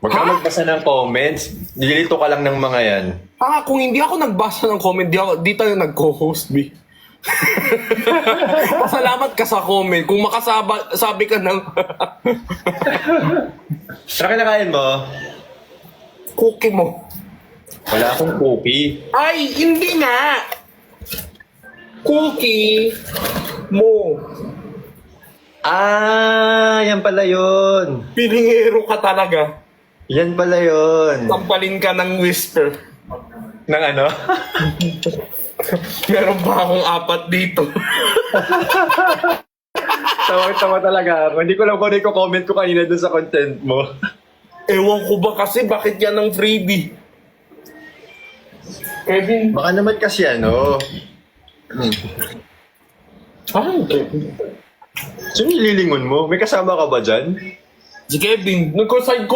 Huwag kang magbasa ng comments. Nililito ka lang ng mga yan. Kung hindi ako nagbasa ng comment, di tayo nag-co-host, B. Pasalamat ka sa comment. Kung sabi ka ng Saan kinakain mo? cookie mo. Wala akong cookie. Ay, hindi nga. Cookie mo. Yan pala yun. Pilingero ka talaga. Yan pala yun. Sampalin ka ng whisper. Ng ano? Meron ba akong 4 dito? Tawa-tawa talaga ako. Hindi ko lang kung ano yung comment ko kanina dun sa content mo. Ewan ko ba kasi bakit yan ang freebie? Kevin. Baka naman kasi ano. Sino nililingon mo? May kasama ka ba dyan? Si Kevin, side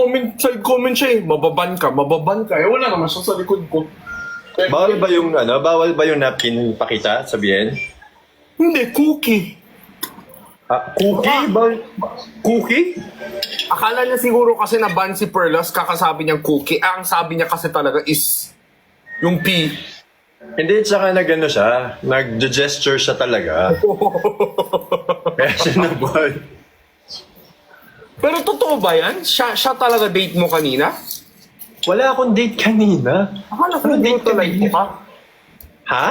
comment siya eh. Mababan ka. Eh wala naman siya sa likod ko. Bawal ba yung ano? Bawal ba yung napkin pakita? Sabihin? Hindi, cookie. Cookie? Bawal? Cookie? Akala niya siguro kasi na ban si Perlas, kakasabi niyang cookie. Ang sabi niya kasi talaga is yung P. Hindi, tsaka nag-ano siya. Nag-gesture siya talaga. Kaya siya nabawal. Pero totoo ba yan? Siya talaga date mo kanina? Wala akong date kanina. Akala ko Ano date glutalite po ka. Ha?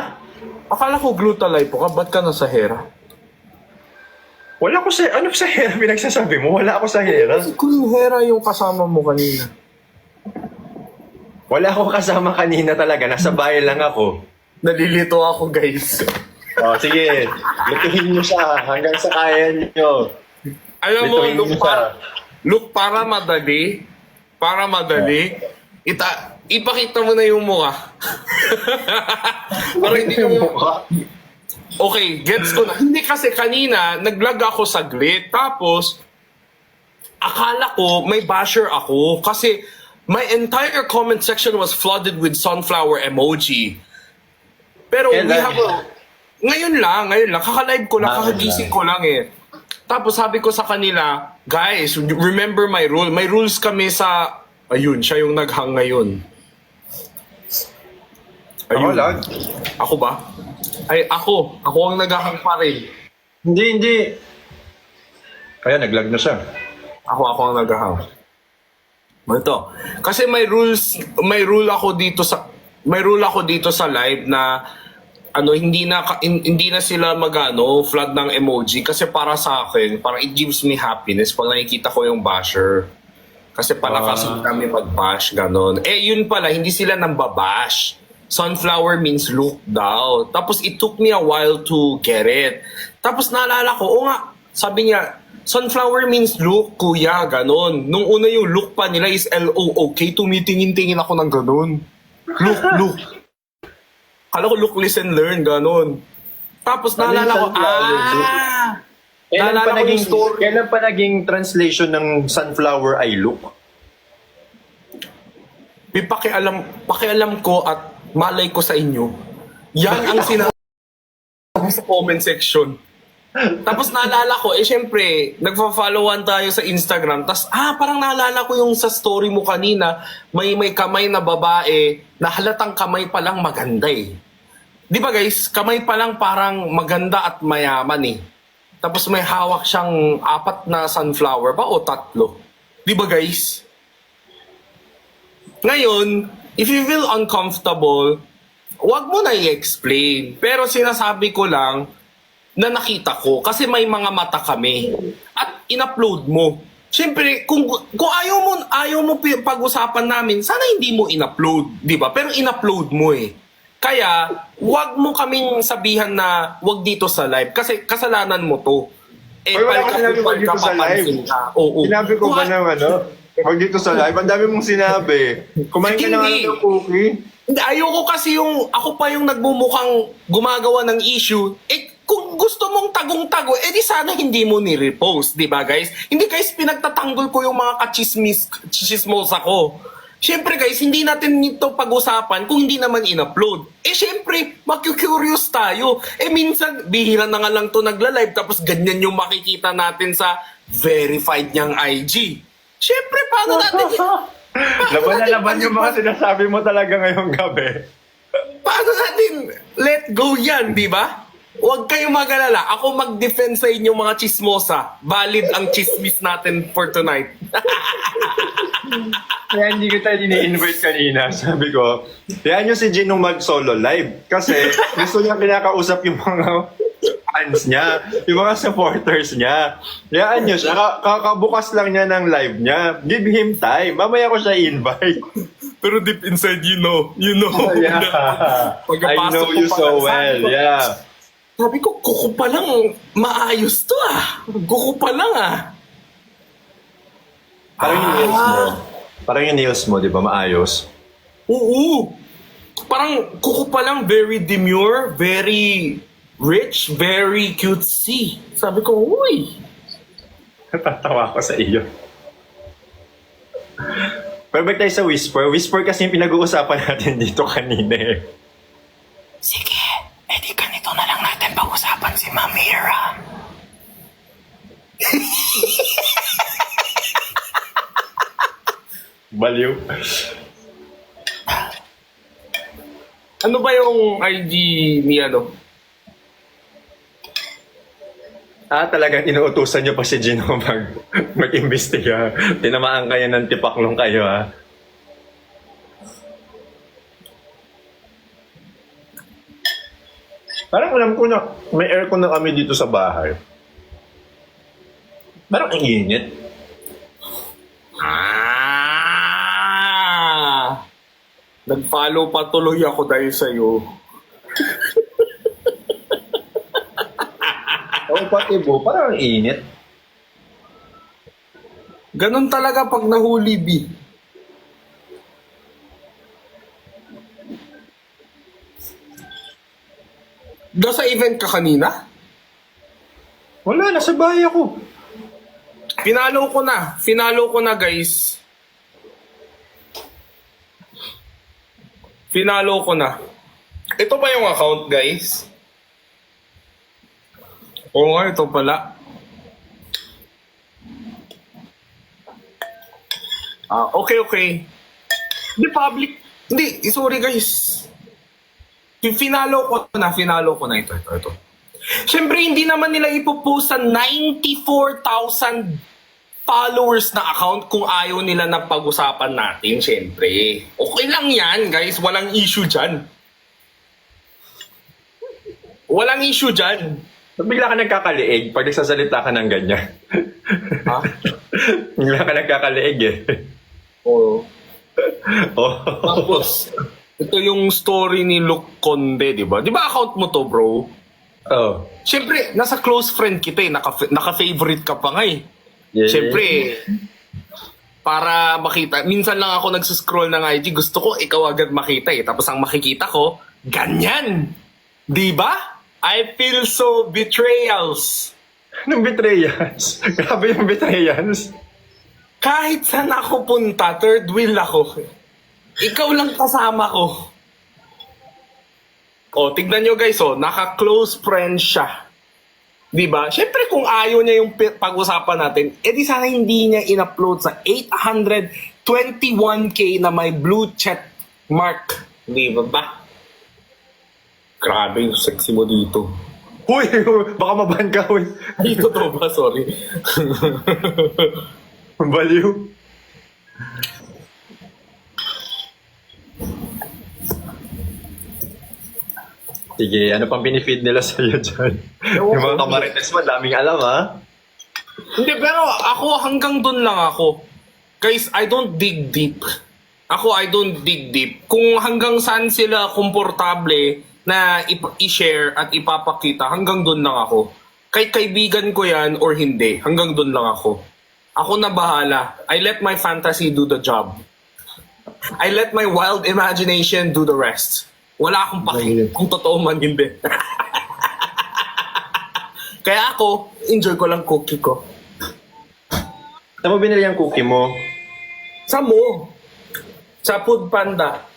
Akala ko glutalite po ka. Ba't ka nasa Hera? Wala ko sa... Ano sa Hera pinagsasabi mo? Wala ako sa Hera. Kung Hera yung kasama mo kanina. Wala akong kasama kanina talaga. Nasa bahay lang ako. Nalilito ako, guys. Sige. Lutuhin niyo siya hanggang sa kaya niyo. Alam mo, Lutuin niyo siya. para madali, ipakita mo na yung mukha. Para hindi mo... Okay, gets ko na. Hindi kasi kanina, nag-vlog ako saglit. Tapos, akala ko may basher ako. Kasi, my entire comment section was flooded with sunflower emoji. Pero we Kailan? have a... Ngayon lang. Kaka-live ko lang, kakagising ko lang eh. Tapos sabi ko sa kanila, guys, remember my rule. May rules kami sa... Ayun, siya yung naghang ngayon. Ako lang. Ako ba? Ay, ako. Ako ang naghahang pa rin. Hindi. Kaya nag-lag na siya. Ako ang naghahang. Ito. Kasi may rule ako dito sa live na hindi na sila flood ng emoji kasi para sa akin, parang it gives me happiness pag nakikita ko yung basher. Kasi palakasin kami mag-bash, ganon. Yun pala, hindi sila nang babash. Sunflower means look daw. Tapos it took me a while to get it. Tapos naalala ko, sabi niya, sunflower means look, kuya, ganon. Nung una yung look pa nila is L-O-O-K, tumitingin-tingin ako ng ganon. Look. Kala ko look, listen, learn, ganon. Tapos naalala ko, Kailan pa naging translation ng sunflower ay look? Pakialam ko at malay ko sa inyo. Yan ang sinasabi sa comment section. Tapos naalala ko, syempre, nagpa-followan tayo sa Instagram. Tapos, parang naalala ko yung sa story mo kanina, may kamay na babae, na halatang kamay palang maganda eh. Di ba guys, kamay palang parang maganda at mayaman eh. Tapos may hawak siyang 4 na sunflower ba o 3? Di ba guys? Ngayon, if you feel uncomfortable, wag mo na i-explain. Pero sinasabi ko lang na nakita ko kasi may mga mata kami at in-upload mo. Siyempre, kung ayaw mo pag-usapan namin, sana hindi mo in-upload, di ba? Pero in-upload mo eh. Kaya, wag mo kaming sabihan na wag dito sa live kasi kasalanan mo to. Wala ko sinabi wag dito sa live. Sinabi ko ba ng wag dito sa live? Ang dami mong sinabi. Kumain ka na nga ng cookie. Ayoko kasi ako pa yung nagmumukhang gumagawa ng issue. Kung gusto mong tagong-tago, di sana hindi mo ni-repost, di ba guys? Hindi guys, pinagtatanggol ko yung mga kachismos ako. Siyempre guys, hindi natin ito pag-usapan kung hindi naman in-upload. Siyempre, maku-curious tayo. Minsan, bihira na nga lang to nagla-live tapos ganyan yung makikita natin sa verified niyang IG. Siyempre, paano natin... Laban na laban yung mga sinasabi mo talaga ngayong gabi. Paano natin let go yan, di ba? Huwag kayong mag-alala. Ako mag-defend sa inyo mga chismosa. Valid ang chismis natin for tonight. Kaya hindi kita ini-invite kanina. Sabi ko, kaya nyo si Gino mag-solo live. Kasi gusto niya pinakausap yung mga fans niya, yung mga supporters niya. Kayaan nyo siya. Kakabukas lang niya ng live niya. Give him time. Mamaya ko siya invite. Pero deep inside, you know. Yeah. I know you so well. Yeah. Sabi ko, kuko pa lang, maayos to Kuko pa lang Parang yung nails mo. Parang yung nails mo, di ba? Maayos. Oo. Parang kuko pa lang, very demure, very rich, very cutesy. Sabi ko, uy. Natatawa ko sa iyo. Perfect tayo sa Whisper. Whisper kasi yung pinag-uusapan natin dito kanina eh. Sige, edi ganito na lang natin pag-usapan si Mamira. Baliw. Ano ba yung ID ni ano? Talagang inuutusan niyo pa si Gino mag-imbestiga. Tinamaan kayo ng tipaklong kayo, ha? Parang alam ko na may aircon na kami dito sa bahay. Parang ang init. Nag-follow pa tuloy ako dahil sa'yo. Oo, pati bo, parang ang init. Ganon talaga pag nahuli, B. Sa event ka kanina? Wala, nasa bahay ako. Finalo ko na, guys. Finalo ko na. Ito ba yung account, guys? Oo nga, ito pala. Okay. Hindi public. Hindi, sorry guys. Finalo ko na ito. Siyempre, hindi naman nila ipopost sa 94,000 followers na account kung ayaw nila na pag-usapan natin, siyempre. Okay lang yan, guys. Walang issue dyan. Bigla ka nagkakaliig pag nagsasalita ka ng ganyan. Ha? Bigla ka nagkakaliig eh. Oo. Oh. Tapos, ito yung story ni Luke Conde, di ba? Di ba account mo to, bro? Oh. Siyempre, nasa close friend kita eh. Naka-favorite ka pa nga eh. Yeah. Siyempre, para makita. Minsan lang ako nagsuscroll ng IG. Gusto ko ikaw agad makita eh. Tapos ang makikita ko, ganyan. Di ba? I feel so betrayals. Anong betrayals? Grabe yung betrayals. Kahit saan ako punta, third wheel ako. Ikaw lang kasama ko. Tignan nyo guys, naka-close friend siya. Diba? Siyempre kung ayaw niya yung pag-usapan natin, edi sana hindi niya in-upload sa 821k na may blue check mark. Diba ba? Grabe yung sexy mo dito. Uy, baka maban ka, uy. Dito to ba? Sorry. Baliw. Sige, ano pang pinifeed nila sa'yo dyan? Yung mga kamarites mo, daming alam, ha? Hindi, pero ako hanggang dun lang ako. Guys, I don't dig deep. I don't dig deep. Kung hanggang saan sila komportable na i-share at ipapakita, hanggang dun lang ako. Kahit kaibigan ko yan or hindi, hanggang dun lang ako. Ako na bahala. I let my fantasy do the job. I let my wild imagination do the rest. Wala akong paki kung totoo man hindi. Kaya ako, enjoy ko lang cookie ko. Saan mo binili yung cookie mo? Sa mo? Sa Food Panda.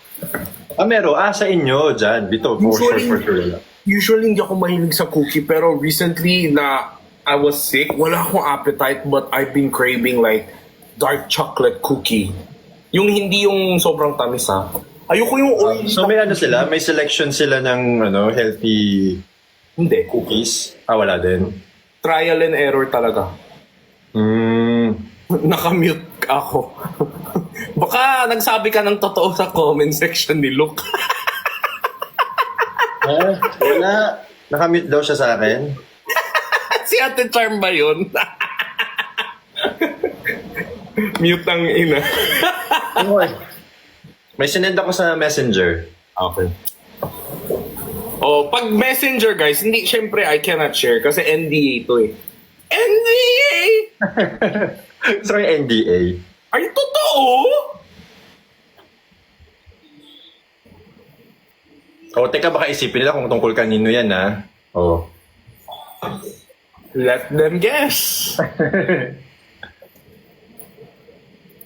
Meron. Sa inyo, dyan. Dito, for sure. Usually hindi ako mahilig sa cookie, pero recently na I was sick, wala akong appetite, but I've been craving like dark chocolate cookie. Yung hindi yung sobrang tamis ha. Ayoko yung oil. So may ano sila, may selection sila ng healthy Hindi. cookies. Wala din. Trial and error talaga. Nakamute ako. Baka nagsabi ka ng totoo sa comment section ni Luke. Wala. Nakamute daw siya sa akin. Si Ate Charm ba yun? Mute ang ina. May sinend ako sa messenger. Okay. Oh, pag messenger guys, hindi, syempre I cannot share kasi NDA to eh. NDA! So yung NDA. Ay, totoo? Teka, baka isipin nila kung tungkol kanino yan, ha? Let them guess.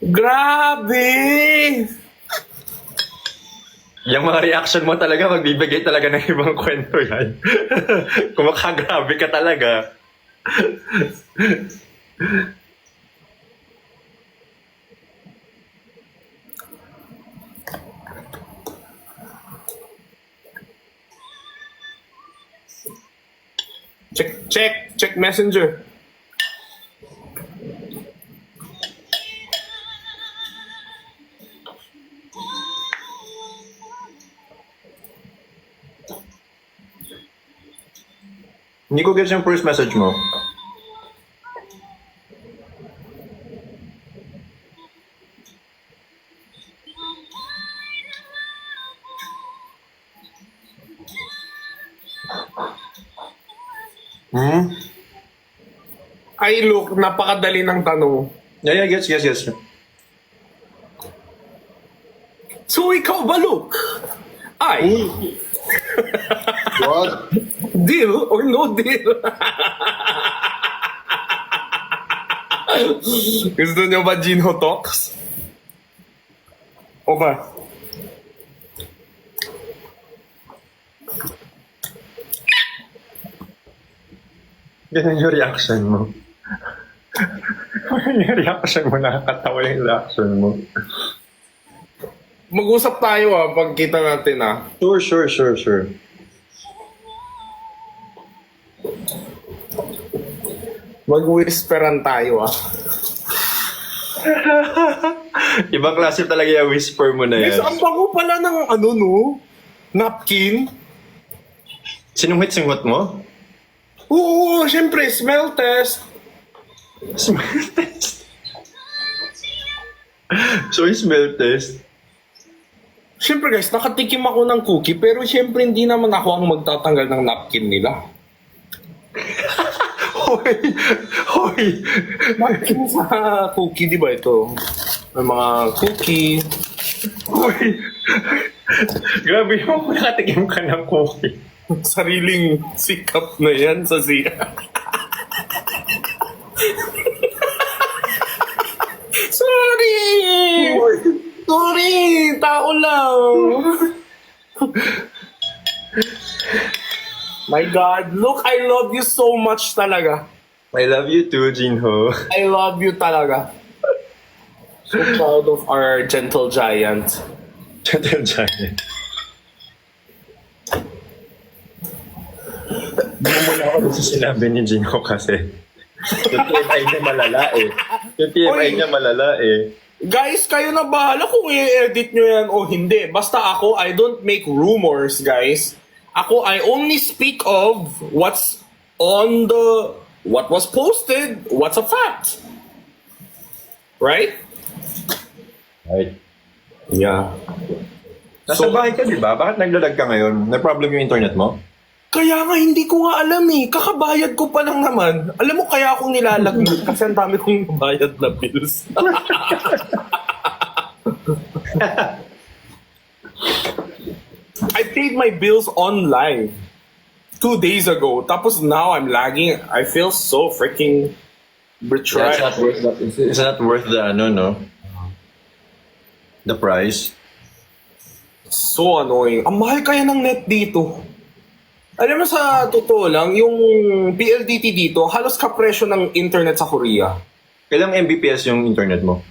Grabe! Yung mga reaction mo talaga, magbibigay talaga ng ibang kwento yan. Kung makagrabe ka talaga. Check messenger. Hindi ko gets yung first message mo. Ay, look, napakadali ng tanong. Yeah, gets. So, ikaw ba, Luke? Ay, What? deal or no deal? Gusto niyo ba Jinho Talks? Okay. Ganun yung reaction mo. Yung reaction mo, nakakatawa yung reaction mo. Mag-usap tayo pag kita natin Sure. Mag-whisperan tayo Ibang klase talaga yung whisper mo na Yes, yan. ang bango pala ng napkin. Sinunghit-singhot mo? Oo, syempre, smell test. Smell test. So, smell test. Syempre guys, nakatikim ako ng cookie, pero syempre hindi naman ako ang magtatanggal ng napkin nila. Hoy! Napkin sa cookie, di ba ito? May mga cookie. Hoy! Grabe yung nakatikim ka ng cookie. Sariling sikap na yan sa siya. Sorry, tao lang. My God, look, I love you so much talaga. I love you too, Jinho. I love you talaga. So proud of our gentle giant. Gentle Giant. Hindi mo muna ako sa sinabi ni Jinho kasi yung TMI niya malala eh. Yung TMI niya malala eh. Guys, kayo na bahala kung i-edit nyo yan o hindi. Basta ako, I don't make rumors, guys. Ako, I only speak of what's on what was posted, what's a fact. Right? Right. Yeah. Nasa bahay ka, di ba? Bakit naglalag ka ngayon? May problem yung internet mo? Kaya nga, hindi ko nga alam eh. Kakabayad ko pa lang naman. Alam mo, kaya akong nilalagnat kasi ang dami kong nabayad na bills. I paid my bills online 2 days ago. Tapos now I'm lagging. I feel so freaking betrayed. It's not worth the, no? The price. So annoying. Ang mahal kaya ng net dito. Alam mo sa totoo lang, yung PLDT dito, halos kapresyo ng internet sa Korea. Kailang Mbps yung internet mo?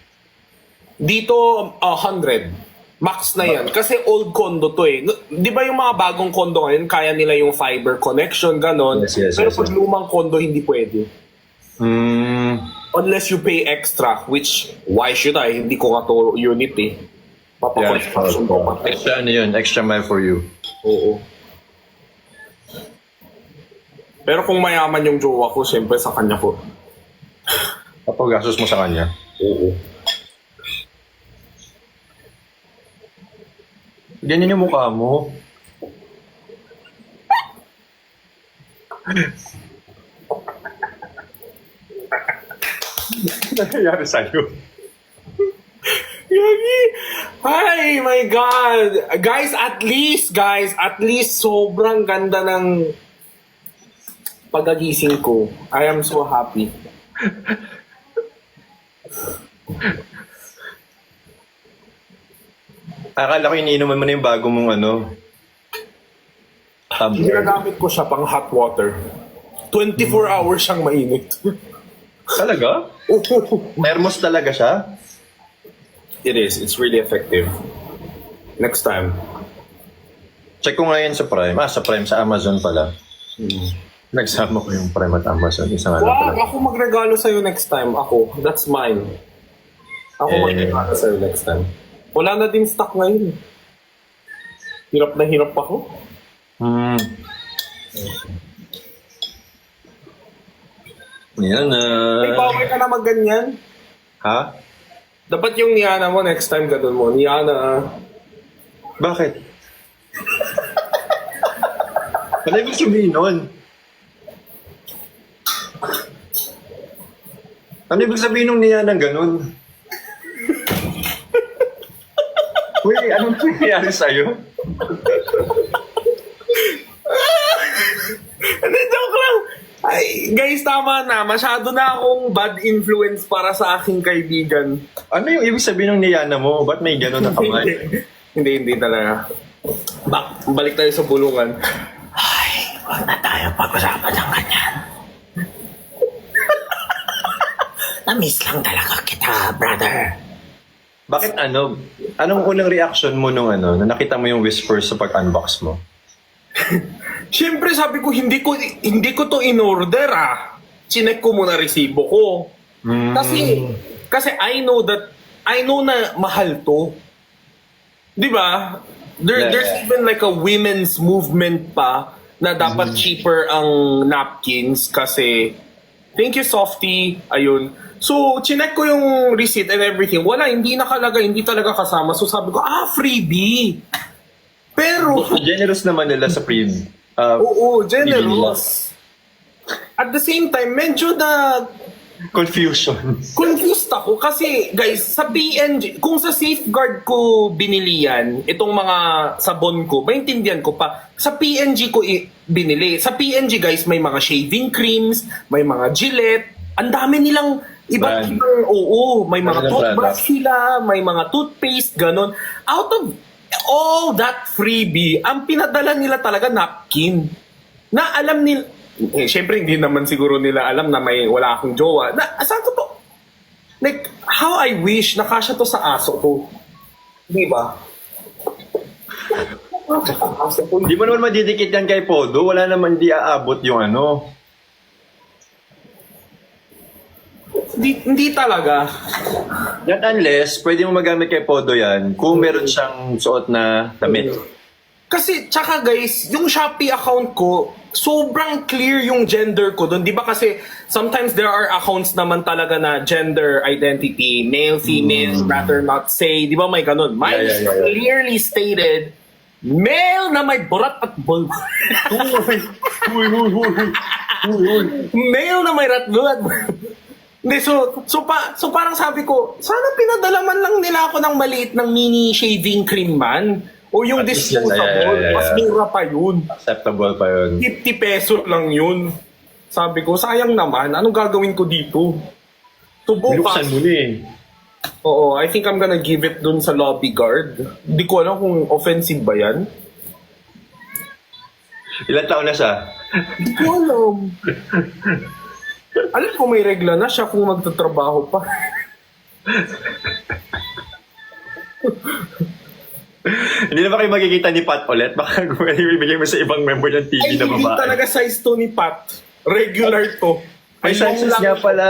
Dito, 100. Max na yan. Kasi old condo to eh. Di ba yung mga bagong condo ngayon, kaya nila yung fiber connection, ganon. Yes, Pero yes, pag yes. lumang condo, hindi pwede. Unless you pay extra, which, why should I? Hindi ko nga to unit eh. Papakonstruction ko pa. Extra ano yun? Extra mile for you. Oo. Pero kung mayaman yung jowa ko, siyempre sa kanya ko. Kapag gastos mo sa kanya. Oo. Ganyan yung mukha mo. Ano nangyayari sa'yo? Yagi! Ay, my God! Guys, at least, sobrang ganda ng pagagising ko. I am so happy. Akala ko iniinuman mo na yung bago mong ano. Tumbler. Ginagamit ko siya pang hot water. 24 hours siyang mainit. Talaga? Thermos talaga siya? It is. It's really effective. Next time. Check ko ngayon sa Prime. Sa Prime, sa Amazon pala. Nagsama ko yung Prime at Amazon. Isang ano Wag! pala. Ako magregalo sa'yo next time. Ako. That's mine. Ako magregalo sa'yo next time. Wala na din stock ngayon. Hirap na hirap ako. Yan May power ka na magganyan. Ha? Dapat yung Niana mo next time ganun mo. Niana. Bakit? Ano ibig sabihin nun? Ano ibig sabihin nung niya ng ganun? Uy, anong nangyayari sa'yo? Hindi, joke lang. Ay, guys, tama na. Masyado na akong bad influence para sa aking kaibigan. Ano yung ibig sabihin ng niyana mo? Ba't may ganun na kamay? Hindi talaga. Balik tayo sa bulungan. Huwag na tayo pag-usapan ng ganyan. Na-miss lang talaga kita, brother. Bakit ano? Anong unang reaction mo nung ano, na nakita mo yung whispers sa pag-unbox mo? Siyempre sabi ko, hindi ko to in-order Chinek ko muna resibo ko. Kasi I know na mahal to. 'Di ba? There's even like a women's movement pa na dapat cheaper ang napkins kasi thank you Softy, ayun. So, chinek ko yung receipt and everything. Wala, hindi nakalagay, hindi talaga kasama. So, sabi ko, freebie. Pero, Generous naman nila sa pre. oo, generous. At the same time, medyo na Confusion. confused ako kasi guys, sa PNG, kung sa Safeguard ko binili yan, itong mga sabon ko, maintindihan ko pa, sa PNG ko binili. Sa PNG guys, may mga shaving creams, may mga Gillette, ang dami nilang iba't Brand. ibang, may mga Brand ng toothbrush product. sila, may mga toothpaste, ganon. Out of all that freebie, ang pinadala nila talaga napkin. Na alam nila, syempre hindi naman siguro nila alam na may wala akong jowa. Saan ko to? Like, how I wish nakasya to sa aso ko. Di ba? Aso ko. Di mo naman madidikit yan kay Podo. Wala naman di aabot yung ano. Hindi talaga. Yan unless, pwede mo magamit kay Podo yan kung meron siyang suot na damit. Kasi, tsaka guys, yung Shopee account ko, sobrang clear yung gender ko doon. Di ba kasi, sometimes there are accounts naman talaga na gender identity, male, female, rather not say. Di ba may ganun? Mine is Yeah. clearly stated, male na may burat at bulb. Male na may ratbulad. Hindi, so parang sabi ko, sana pinadala man lang nila ako ng maliit ng mini shaving cream man. O yung At least yan, disposable, yeah. mas mura pa yun. Acceptable pa yun. 50 peso lang yun. Sabi ko, sayang naman, anong gagawin ko dito? So Binuksan bukas, mo na eh. oo, I think I'm gonna give it dun sa lobby guard. Hindi ko alam kung offensive ba yan. Ilan taon na siya? Hindi ko alam. Alam ko may regla na siya kung magtatrabaho pa. Hindi na ba kayo magkikita ni Pat ulit? Baka ibigay mo sa ibang member ng TV Ay, na hindi babae. talaga size to ni Pat. Regular to. Ay, long sizes lang, niya pala.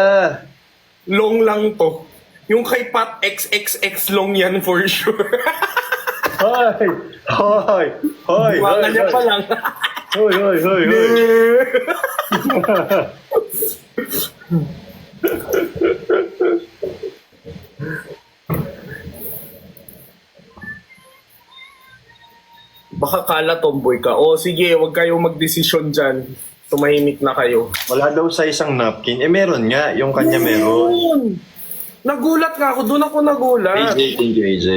long lang to. Yung kay Pat, XXX long yan for sure. Hoy! Hoy! Hoy! Buwangan niya pa lang. Hoy! Hoy! Hoy! Hoy! Baka kala tomboy ka. O sige, wag kayong magdesisyon dyan. Tumahimik na kayo. Wala daw sa isang napkin. Eh, meron nga. Yung kanya meron. Yun! Nagulat nga ako. Doon ako nagulat. AJ, thank you, AJ.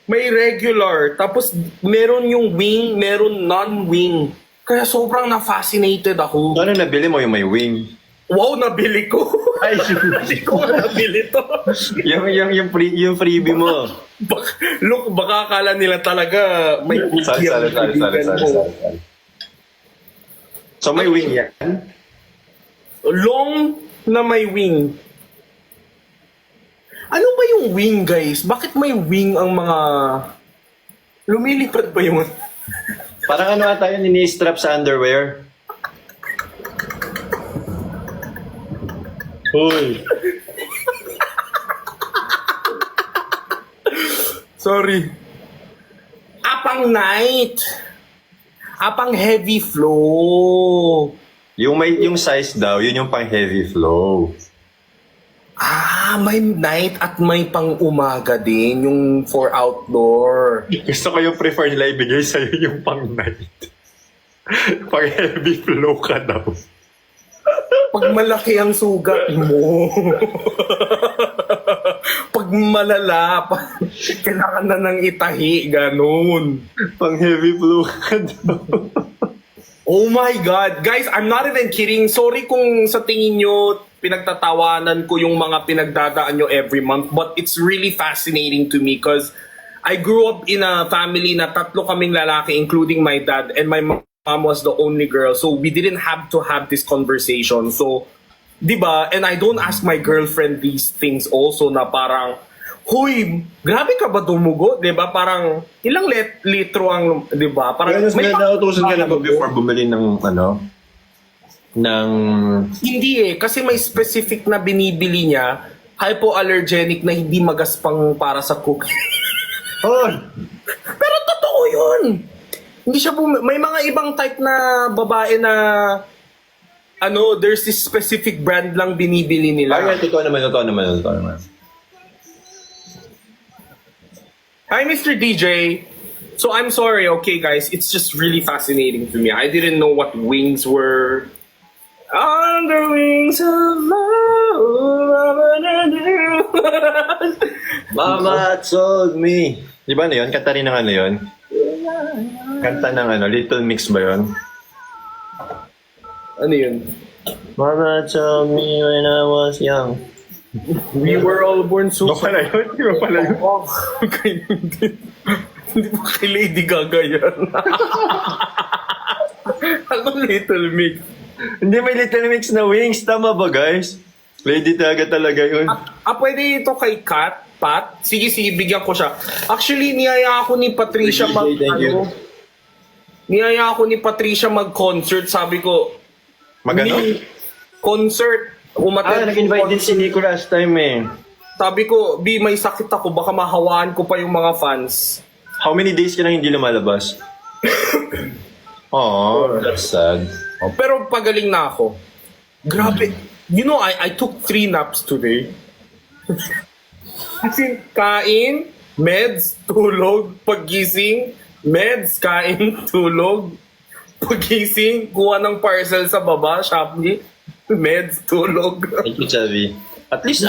May regular. Tapos meron yung wing, meron non-wing. Kaya sobrang na-fascinated ako. Ano nabili mo yung may wing? Wow, nabili ko. Ay, Hindi ko nabili to. yung freebie mo. Look, baka akala nila talaga may Sorry. So may wing yan? Long na may wing. Ano ba yung wing, guys? Bakit may wing ang mga... Lumilipad ba yung... Parang ano ata yun, ini-strap sa underwear. Hoy! Sorry. Apang night. Apang heavy flow. Yung size daw, yun yung pang heavy flow. Ah, may night at may pang umaga din, yung for outdoor. Gusto ko yung prefer nila ibigay sa'yo yung pang night. Pang heavy flow ka daw. Pag malaki ang sugat mo. Pag malala, kailangan na ng itahi, ganun. Pang heavy flow ka daw. Oh my God. Guys, I'm not even kidding. Sorry kung sa tingin nyo, pinagtatawanan ko yung mga pinagdadaan nyo every month. But it's really fascinating to me because I grew up in a family na 3 kaming lalaki, including my dad, and my mom was the only girl. So we didn't have to have this conversation. So, di ba? And I don't ask my girlfriend these things also na parang, huy, grabe ka ba dumugo? Di ba? Parang, ilang litro ang, di ba? Parang, Kaya may nautusan ka na ba before bumili ng ano? Ng... Hindi eh, kasi may specific na binibili niya, hypoallergenic na hindi magaspang para sa cook. Oh! Pero totoo yun! Hindi siya may mga ibang type na babae na ano, there's this specific brand lang binibili nila. Ay, totoo naman. Hi, Mr. DJ. So I'm sorry, okay guys, it's just really fascinating to me. I didn't know what wings were. On the wings of love. Mama told me. Di ba ano yun? Kanta rin ng ano yun? Kanta ng ano? Little Mix ba yun? Ano yun? Mama told me when I was young. We were all born Di super. ba pala yun? Di ba pala yun? Oh, hindi ba kay Lady Gaga yan? Ano Little Mix? Hindi may Little Mix na wings. Tama ba guys? Lady Gaga talaga yun. Pwede ito kay Pat? Sige, bigyan ko siya. Actually, niyaya ako ni Patricia Thank you. Niyaya ako ni Patricia mag-concert. Sabi ko, Magano? concert. Nag-invite din si Nico last time eh. Sabi ko, may sakit ako. Baka mahawaan ko pa yung mga fans. How many days ka nang hindi lumalabas? Oh, that's sad. Pero pagaling na ako. Grabe. You know, I took 3 naps today. Kasi kain, meds, tulog, paggising, meds, kain, tulog, paggising, kuha ng parcel sa baba, Shopee, meds, tulog. Thank you, Chavi. At least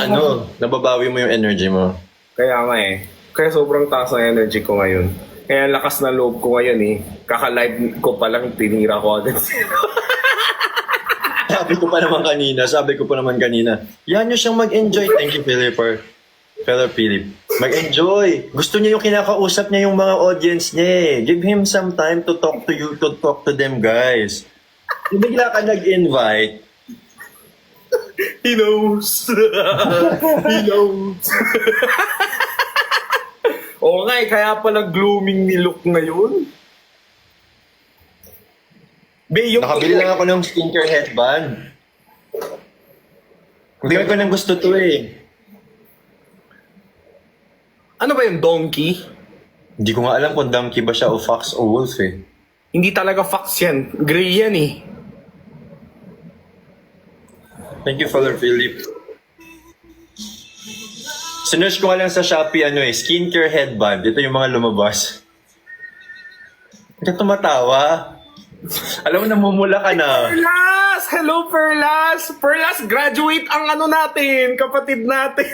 nababawi mo yung energy mo. Kaya nga eh. Kaya sobrang taas ng energy ko ngayon. Kaya lakas na loob ko ngayon eh. Kaka-live ko pa lang, tinira ko agad. Sabi ko pa naman kanina, yan nyo siyang mag-enjoy. Thank you, Philip. Mag-enjoy. Gusto niya yung kinakausap niya yung mga audience niya eh. Give him some time to talk to you, to talk to them, guys. Kung bigla ka nag-invite, He knows. He knows. Oo nga nga eh, kaya pala glooming ni Luke ngayon. Be, yung... Nakabili lang ako ng skincare headband. Hindi ko nang gusto to eh. Ano ba yung donkey? Hindi ko nga alam kung donkey ba siya o fox o wolf eh. Hindi talaga fox yan. Gray yan eh. Thank you, Father Philip. Sinerch ko nga lang sa Shopee, skincare headband. Ito yung mga lumabas. Hindi ka tumatawa. Alam mo, namumula ka na. Perlas! Hello, Perlas! Perlas, graduate ang ano natin, kapatid natin.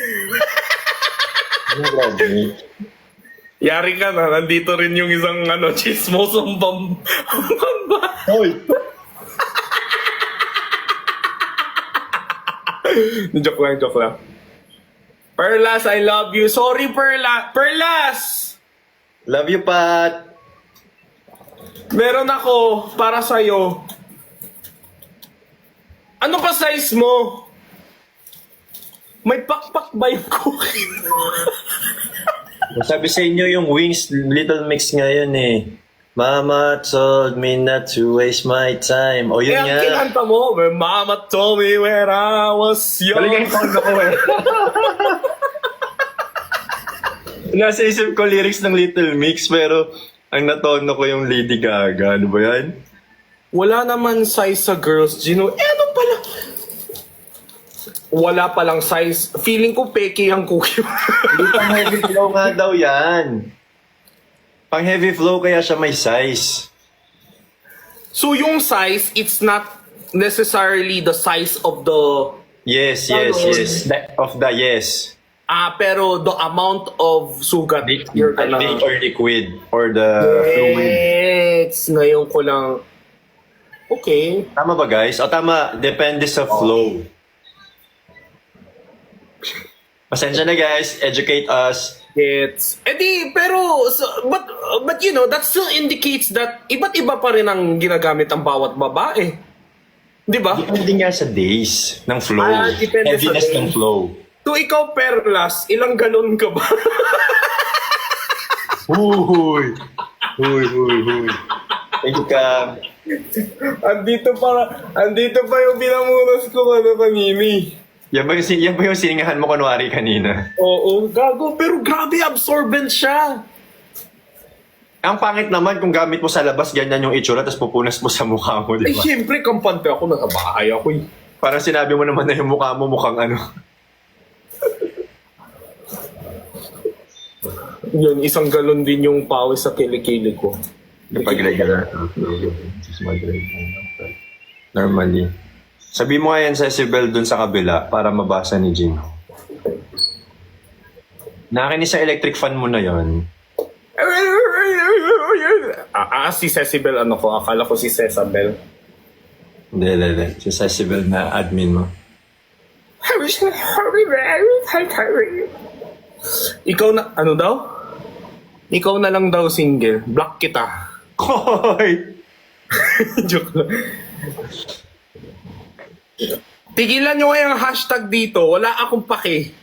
Yari ka na, nandito rin yung isang chismosong Hoy! Joke lang. Perlas, I love you. Sorry, Perlas! Love you, Pat! Meron ako para sa'yo. Ano pa size mo? May pakpak ba yung cookie? Sabi sa inyo yung Wings Little Mix ngayon eh. Mama told me not to waste my time. O yun Kaya nga. kinanta mo, when mama told me when I was young. Balikan ko ako eh. Nasa isip ko lyrics ng Little Mix pero ang natono ko yung Lady Gaga. Ano ba yan? Wala naman size sa girls, Gino. Ano pala? Wala palang size. Feeling ko peke ang cookie. Hindi pang heavy flow nga daw yan. Pang heavy flow kaya siya may size. So yung size, it's not necessarily the size of the... Yes. Yes. Pero the amount of sugat you're I gonna... think or liquid or the fluid. Yes! Ngayon ko lang... Okay. Tama ba guys? O tama, depende sa flow. Pasensya na guys, educate us. Pero, but you know, that still indicates that iba't iba pa rin ang ginagamit ang bawat babae. Di ba? Depende nga sa days ng flow. Depende Heaviness sa ng days. flow. So ikaw, Perlas, ilang galon ka ba? Huy. Thank you, Cam. andito pa yung pinamunas ko kanini. Yan ba yung siningahan mo kunwari kanina? Oo, gago. Pero grabe, absorbent siya. Ang pangit naman kung gamit mo sa labas, ganyan yung itsura, tapos pupunas mo sa mukha mo, di Eh, ba? syempre, kampante ako. Nasa bahay ako eh. Parang sinabi mo naman na yung mukha mo mukhang ano. Yun, isang galon din yung pawis sa kilikili ko. Kapag regular. Normally. Sabi mo nga yan sa Sibel dun sa kabila para mabasa ni Gino. Nakinis sa electric fan mo na yon. Si Cecibel, akala ko si Cecibel. Hindi. Si Sibel na admin mo. Ikaw na, ano daw? Ikaw na lang daw single. Block kita. Hoy! Joke lang. Tigilan nyo kayong hashtag dito. Wala akong pake.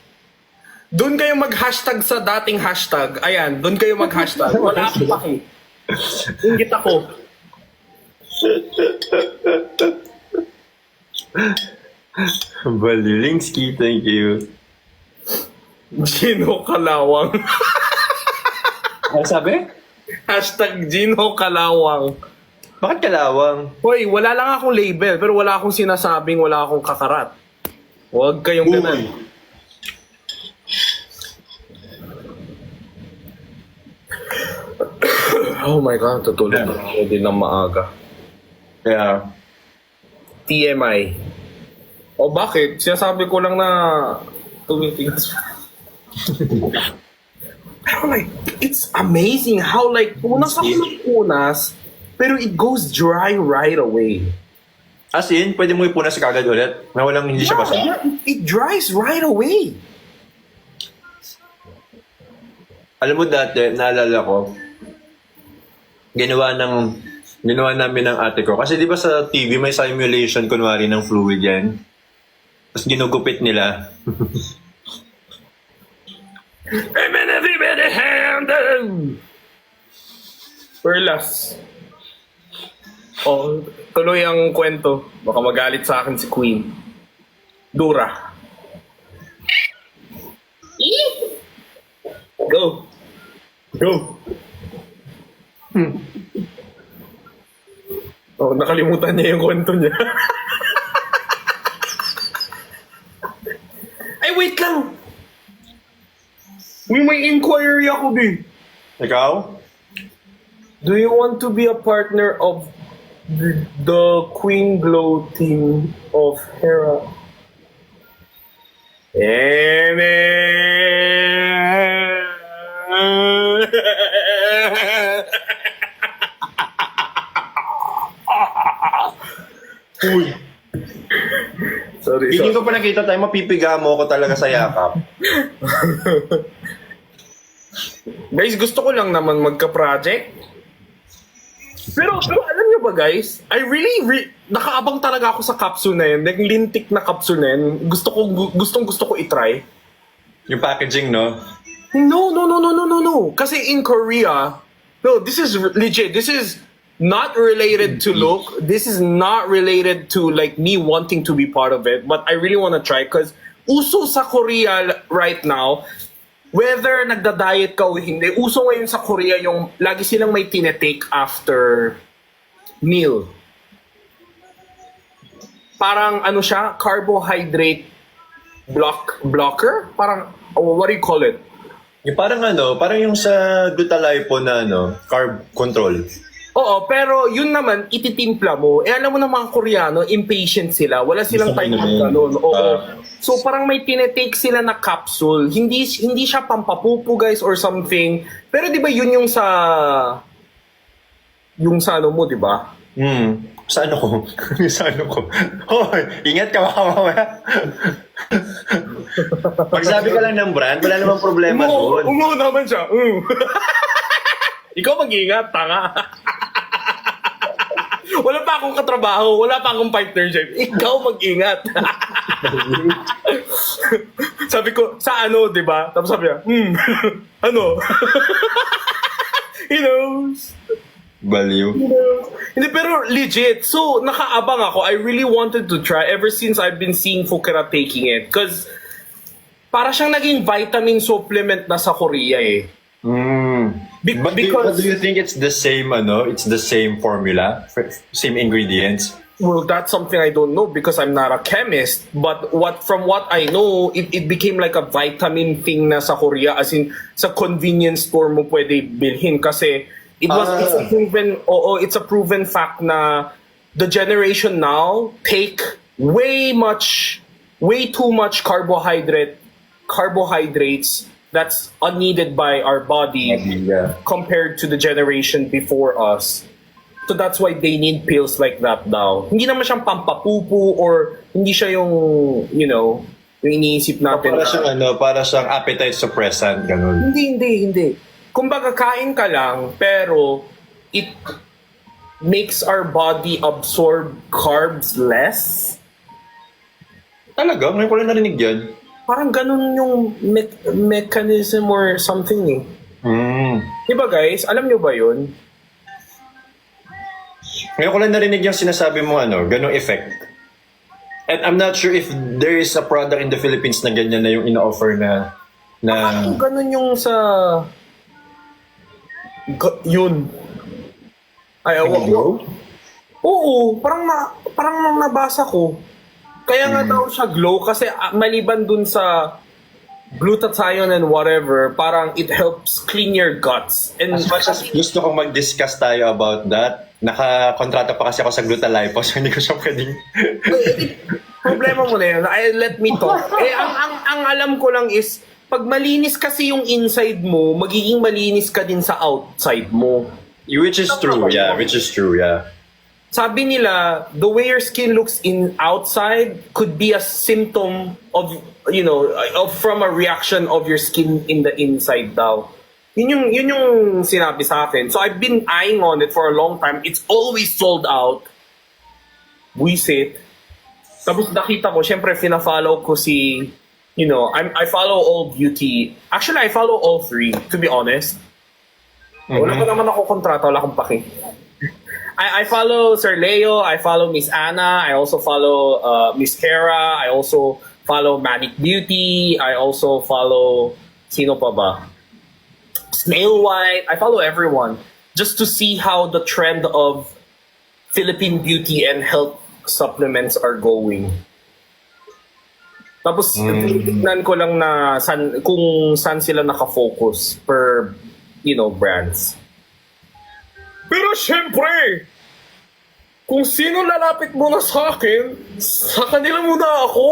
Doon kayo mag-hashtag sa dating hashtag. Ayan, doon kayo mag-hashtag. Wala akong pake. Ingit ako. Balilingsky, thank you. Gino Kalawang. Ano sabi? Hashtag Gino Kalawang. Bakit kalawang? Hoy, wala lang akong label, pero wala akong sinasabing wala akong kakarat. Huwag kayong ganun. Oh my God, tutulog na ako din ng maaga. Yeah. TMI. O bakit? Sinasabi ko lang na tumitigas. Pero like, it's amazing how like, punas ako ng punas, pero it goes dry right away. As in, pwede mo ipunas kagad ulit na walang hindi siya basa. Yeah, it dries right away. Alam mo dati, naalala ko, ginawa namin ng ate ko. Kasi di ba sa TV may simulation kunwari ng fluid yan? Tapos ginugupit nila. Perlas. Oh, tuloy ang kwento. Baka magalit sa akin si Queen. Dura. Go. Go. Oh, nakalimutan niya yung kwento niya. Ay, wait lang. May inquiry ako, di. Ikaw? Do you want to be a partner of the Queen Glow team of Hera? Uy. Sorry, Hindi ko pa nakita tayo, mapipiga mo ako talaga sa yakap. Guys, gusto ko lang naman magka-project. Pero alam nyo ba guys, I really nakaabang talaga ako sa capsule na yun. Like, lintik na capsule na yun. Gusto ko i-try. Yung packaging, no? No. Kasi in Korea, no, this is legit. This is not related to look. This is not related to like me wanting to be part of it. But I really want to try because uso sa Korea right now, whether nagda-diet ka o hindi, uso ngayon sa Korea yung lagi silang may tinetake after meal. Parang ano siya, carbohydrate blocker? Parang, what do you call it? Yung parang parang yung sa Glutalipo na carb control. Oo, pero yun naman, ititimpla mo. Eh, alam mo na mga Koreano, impatient sila. Wala silang Gusto time mo ng yun. ganun. Oo. So, parang may tinetake sila na capsule. Hindi siya pampapupo, guys, or something. Pero di ba yun yung sa... Yung sa ano mo, di ba? Sa ano ko? Sa ano ko? Hoy, ingat ka baka mamaya. Pag sabi ka lang ng brand, wala namang problema doon. Umo naman siya. Ikaw mag-ingat, tanga. Wala pa akong katrabaho, wala pa akong partnership. Ikaw mag-ingat. Sabi ko, sa ano, di ba? Tapos sabi niya, ano? He knows. Baliw. Hindi, pero legit. So, nakaabang ako. I really wanted to try ever since I've been seeing Fukera taking it. Because, para siyang naging vitamin supplement na sa Korea eh. But do you think it's the same it's the same formula? Same ingredients? Well, that's something I don't know because I'm not a chemist. But from what I know, it became like a vitamin thing na sa Korea. As in, sa convenience store mo pwede bilhin. Kasi it's a proven fact na the generation now take way too much carbohydrates that's unneeded by our body compared to the generation before us. So that's why they need pills like that now. Hindi naman siyang pampapupu or hindi siya yung, yung iniisip natin. Para siyang appetite suppressant, ganun. Hindi. Kumbaga kain ka lang, pero it makes our body absorb carbs less. Talaga? Ngayon ko lang narinig yan. Parang ganun yung mechanism or something eh. Diba guys? Alam nyo ba yun? Ngayon ko lang narinig yung sinasabi mo ganong effect. And I'm not sure if there is a product in the Philippines na ganyan na yung ina-offer na Ganun yung sa... yun. Ay, Oo, parang nabasa ko. Kaya nga daw siya glow kasi maliban dun sa glutathione and whatever, parang it helps clean your guts. And as much as gusto kong mag-discuss tayo about that, naka-kontrata pa kasi ako sa Glutalipo so hindi ko siya pwedeng... Problema mo na yun. Let me talk. Ang alam ko lang is, pag malinis kasi yung inside mo, magiging malinis ka din sa outside mo. Which is true, yeah. Sabi nila, the way your skin looks in outside could be a symptom of, from a reaction of your skin in the inside daw. Yun yung sinabi sa akin. So I've been eyeing on it for a long time. It's always sold out. Buisit. Tapos nakita ko, syempre, fina-follow ko si I follow all beauty. Actually, I follow all three, to be honest. Wala pa naman ako kontrata, wala akong paki. I follow Sir Leo, I follow Miss Anna, I also follow Miss Kara, I also follow Manic Beauty, I also follow, sino pa ba? Snail White, I follow everyone. Just to see how the trend of Philippine beauty and health supplements are going. Tapos, tignan ko lang na kung saan sila nakafocus per, brands. Pero syempre, kung sino lalapit muna sa akin, sa kanila muna ako.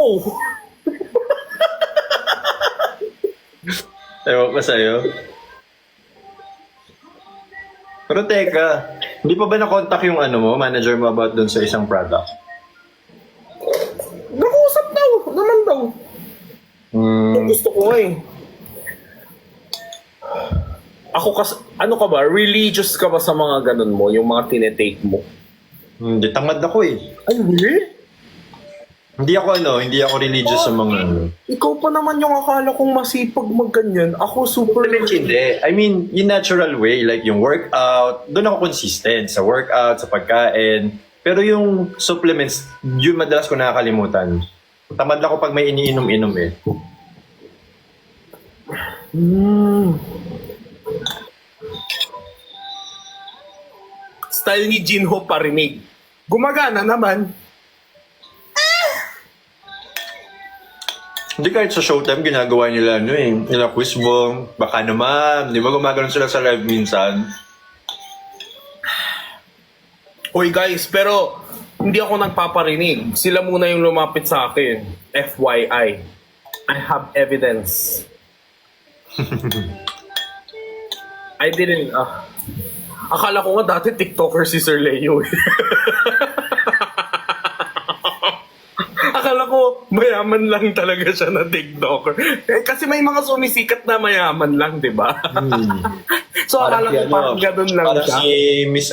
Ewan ko sa'yo. Pero teka, hindi pa ba na-contact yung manager mo about dun sa isang product? Nag-uusap naman daw. Gusto ko eh. Ako ano ka ba? Religious ka ba sa mga ganun mo? Yung mga tinetake mo? Hindi, tamad ako eh. Ay, really? Hindi ako religious sa mga Ikaw pa naman yung akala kong masipag magganyan. Ako super... Hindi. I mean, yung natural way, like yung workout, doon ako consistent sa workout, sa pagkain. Pero yung supplements, yun madalas ko nakakalimutan. Tamad ako pag may iniinom-inom eh. Style ni Jinho parinig. Gumagana naman. Hindi kahit sa Showtime ginagawa nila nila quiz bomb, baka naman, di ba gumagano sila sa live minsan? Hoy guys, pero hindi ako nagpaparinig. Sila muna yung lumapit sa akin. FYI. I have evidence. I didn't... akala ko nga dati TikToker si Sir Leo. Akala ko mayaman lang talaga siya na TikToker. Kasi may mga sumisikat na mayaman lang, di ba? So akala ko parang ganun lang parang siya. si Miss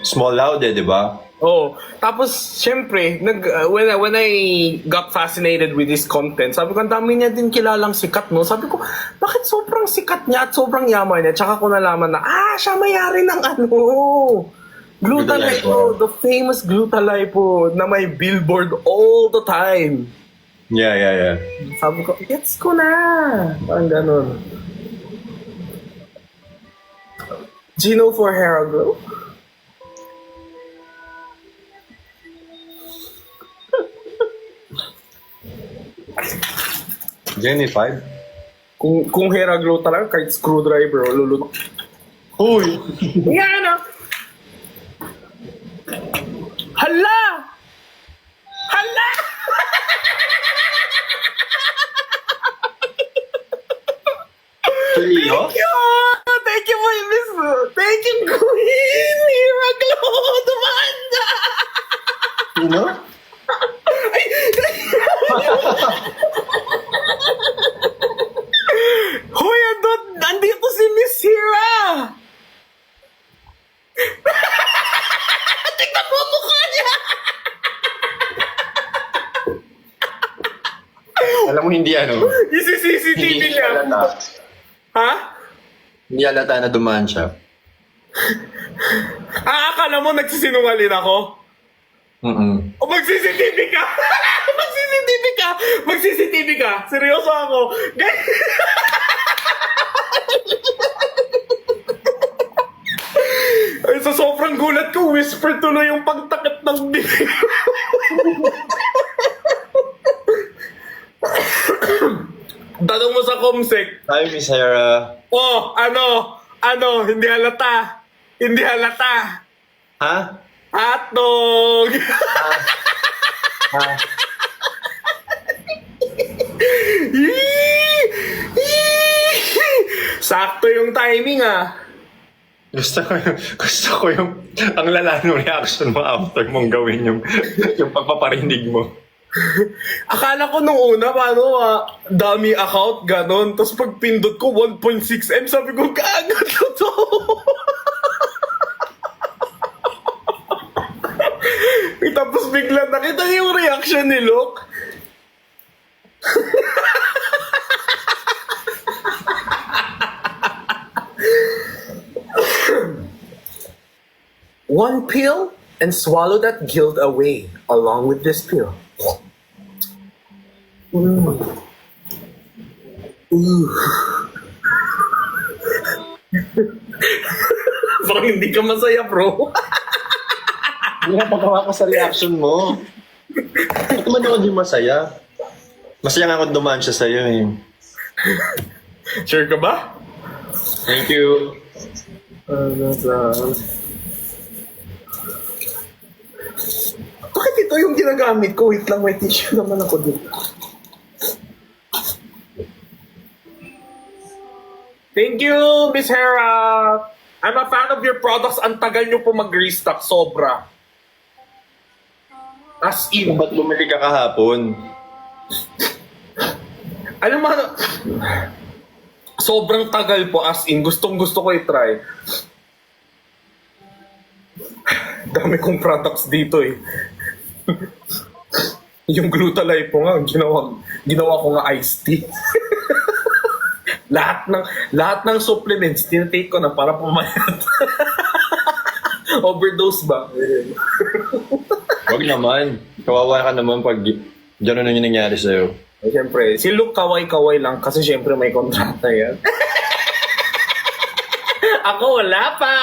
Small Loud di ba? Oh, tapos syempre, when I got fascinated with this content, sabi ko, ang dami niya din kilalang sikat, no? Sabi ko, bakit sobrang sikat niya at sobrang yaman niya? Tsaka ko nalaman na, siya mayari ng Glutalipo, the famous Glutalipo na may billboard all the time. Yeah. Sabi ko, gets ko na. Parang ganun. Gino for Hair Glow? Jenny 5? Kung Hair Glow talaga, kahit screwdriver o lulunok. Uy! Yan ah! Hala! Hala! Leo? Thank you, my miss. Thank you, Queen. Hira Glow. Dumanda. Sino? Hoy, andito si Miss Hira. Tignan mo ang mukha niya. Alam mo hindi Isi-CCTV hindi niya. halata. Ha? Hindi halata na dumaan siya. Akala mo nagsisinungaling ako? O mag-CCTV ka! Mag-CCTV ka! Mag-CCTV ka! Seryoso ako! Ay, sa sobrang gulat ko, whisper tuloy yung pagtakot ng bibig. Tanong mo sa Comsec. Hi, Miss Hera. Oh, hindi halata. Hindi halata. Ha? Hotdog! Sakto yung timing Gusto ko yung ang lala ng reaction mo after mong gawin yung pagpaparinig mo. Akala ko nung una, dummy account, ganon. Tapos pag pindot ko, 1.6M, sabi ko, kaagad ko to. Tapos bigla nakita niyo yung reaction ni Luke. One pill and swallow that guilt away along with this pill. Parang hindi ka masaya, bro. Hindi na pagawa ka sa reaction mo. Ba't naman ako di masaya? Masaya nga ako dumaan siya sa'yo eh. Sure ka ba? Thank you. Bakit ito yung ginagamit ko? Wait lang, may tissue naman ako dito. Thank you, Miss Hera. I'm a fan of your products. Ang tagal nyo po mag-restock. Sobra. As in. Ba't bumili ka kahapon? Alam mo, sobrang tagal po. As in. Gustong gusto ko i-try. Dami kong products dito eh. Yung Glutalife po nga, ginawa ko nga iced tea. lahat ng supplements tinatake ko na para pumayat. Overdose ba? Wag naman. Kawawa ka naman pag gano'n na yung nangyari sa'yo. Eh, siyempre, si Luke kaway-kaway lang kasi siyempre may kontrata yan. Ako wala pa.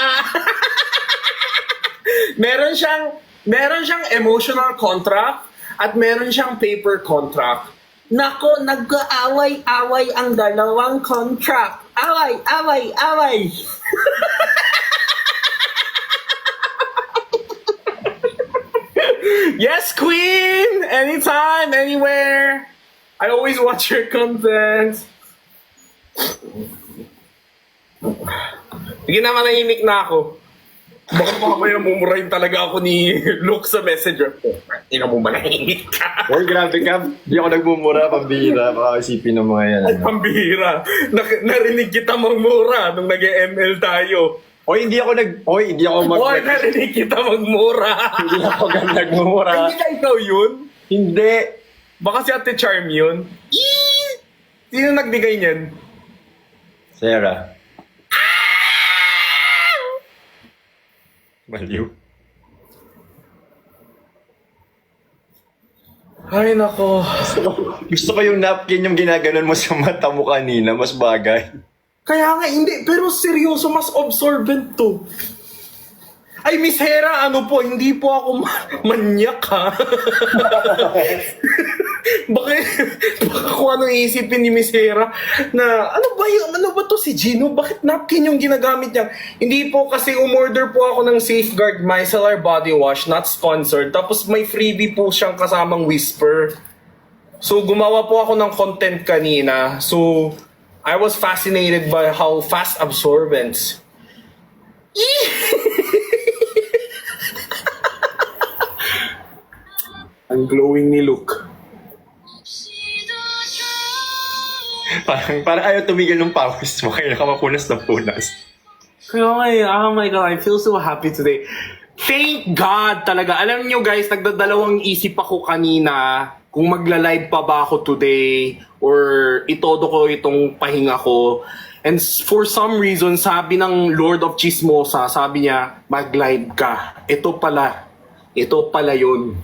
meron siyang emotional contract at meron siyang paper contract. Nako, nag-aaway-away ang dalawang contract. Away! Yes, Queen! Anytime, anywhere. I always watch your content. Sige na, manahimik na ako. Baka mamaya mumurahin talaga ako ni Luke sa messenger ko. Hindi na mo manahimik ka. Well, grabe ka. Di ako nagmumura, pambihira. Baka isipin ng mga yan. Ay, pambihira. Narinig kita magmura nung nag-ML tayo. Oy, hindi ako Narinig kita magmura. Hindi ako nagmumura. Hindi ka ikaw yun? Hindi. Baka si Ate Charm yun? Sino nagbigay niyan? Sarah. Baliw. Ay, nako. Gusto ko yung napkin yung ginaganon mo sa mata mo kanina. Mas bagay. Kaya nga, hindi. Pero seryoso, mas absorbent to. Ay, Miss Hera, ano po, hindi po ako manyak, ha? baka kung anong isipin ni Miss Hera na, ano ba to si Gino? Bakit napkin yung ginagamit niya? Hindi po kasi umorder po ako ng Safeguard Micellar Body Wash, not sponsored. Tapos may freebie po siyang kasamang Whisper. So, gumawa po ako ng content kanina. So, I was fascinated by how fast absorbent. Ang glowing ni Luke. Parang ayaw tumigil ng pawis mo. Kaya nakamapunas na punas. Kaya nga eh, oh my God, I feel so happy today. Thank God talaga. Alam nyo guys, nagdadalawang isip ako kanina kung magla-live pa ba ako today or itodo ko itong pahinga ko. And for some reason, sabi ng Lord of Chismosa, sabi niya, mag-live ka. Ito pala yun.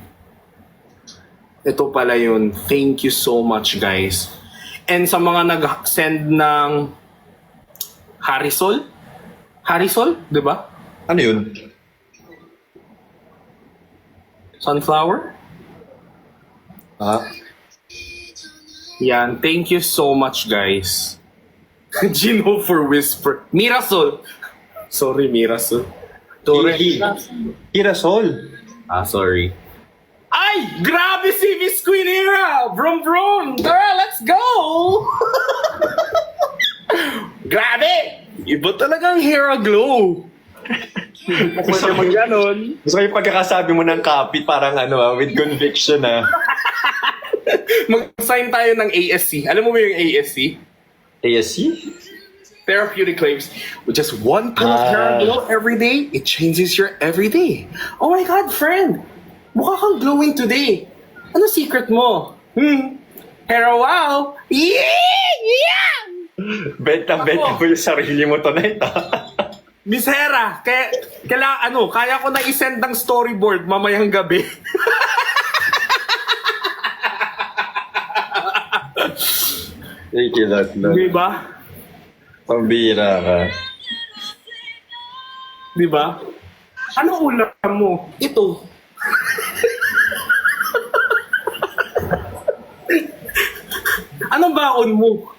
Ito pala yun. Thank you so much, guys. And sa mga nag-send ng Harisol? Harisol? Diba? Ano yun? Sunflower? Ah? Yan. Thank you so much, guys. Gino for Whisper. Mirasol. Sorry, Mirasol. Kirasol. Sorry. Ay! Grabe si Miss Queen Hera! Brum brum! Girl, let's go! Grabe! Iba talagang Hera glow. Gusto mo ganon? Gusto ko yung pagkakasabi mo ng kapit parang with conviction Mag-sign tayo ng ASC. Alam mo ba yung ASC? ASC? Therapeutic claims. With just one pill of Hera glow every day, it changes your everyday. Oh my God, friend! Mukha kang glowing today. Ano secret mo? Pero wow! Yeah! benta mo yung sarili mo tonight, ah. Miss Hera, kaya ko na i-send ng storyboard mamayang gabi. Thank you, Lord. Di ba? Pambira ka. Di ba? Ano ulam mo? Ito. Anong baon mo?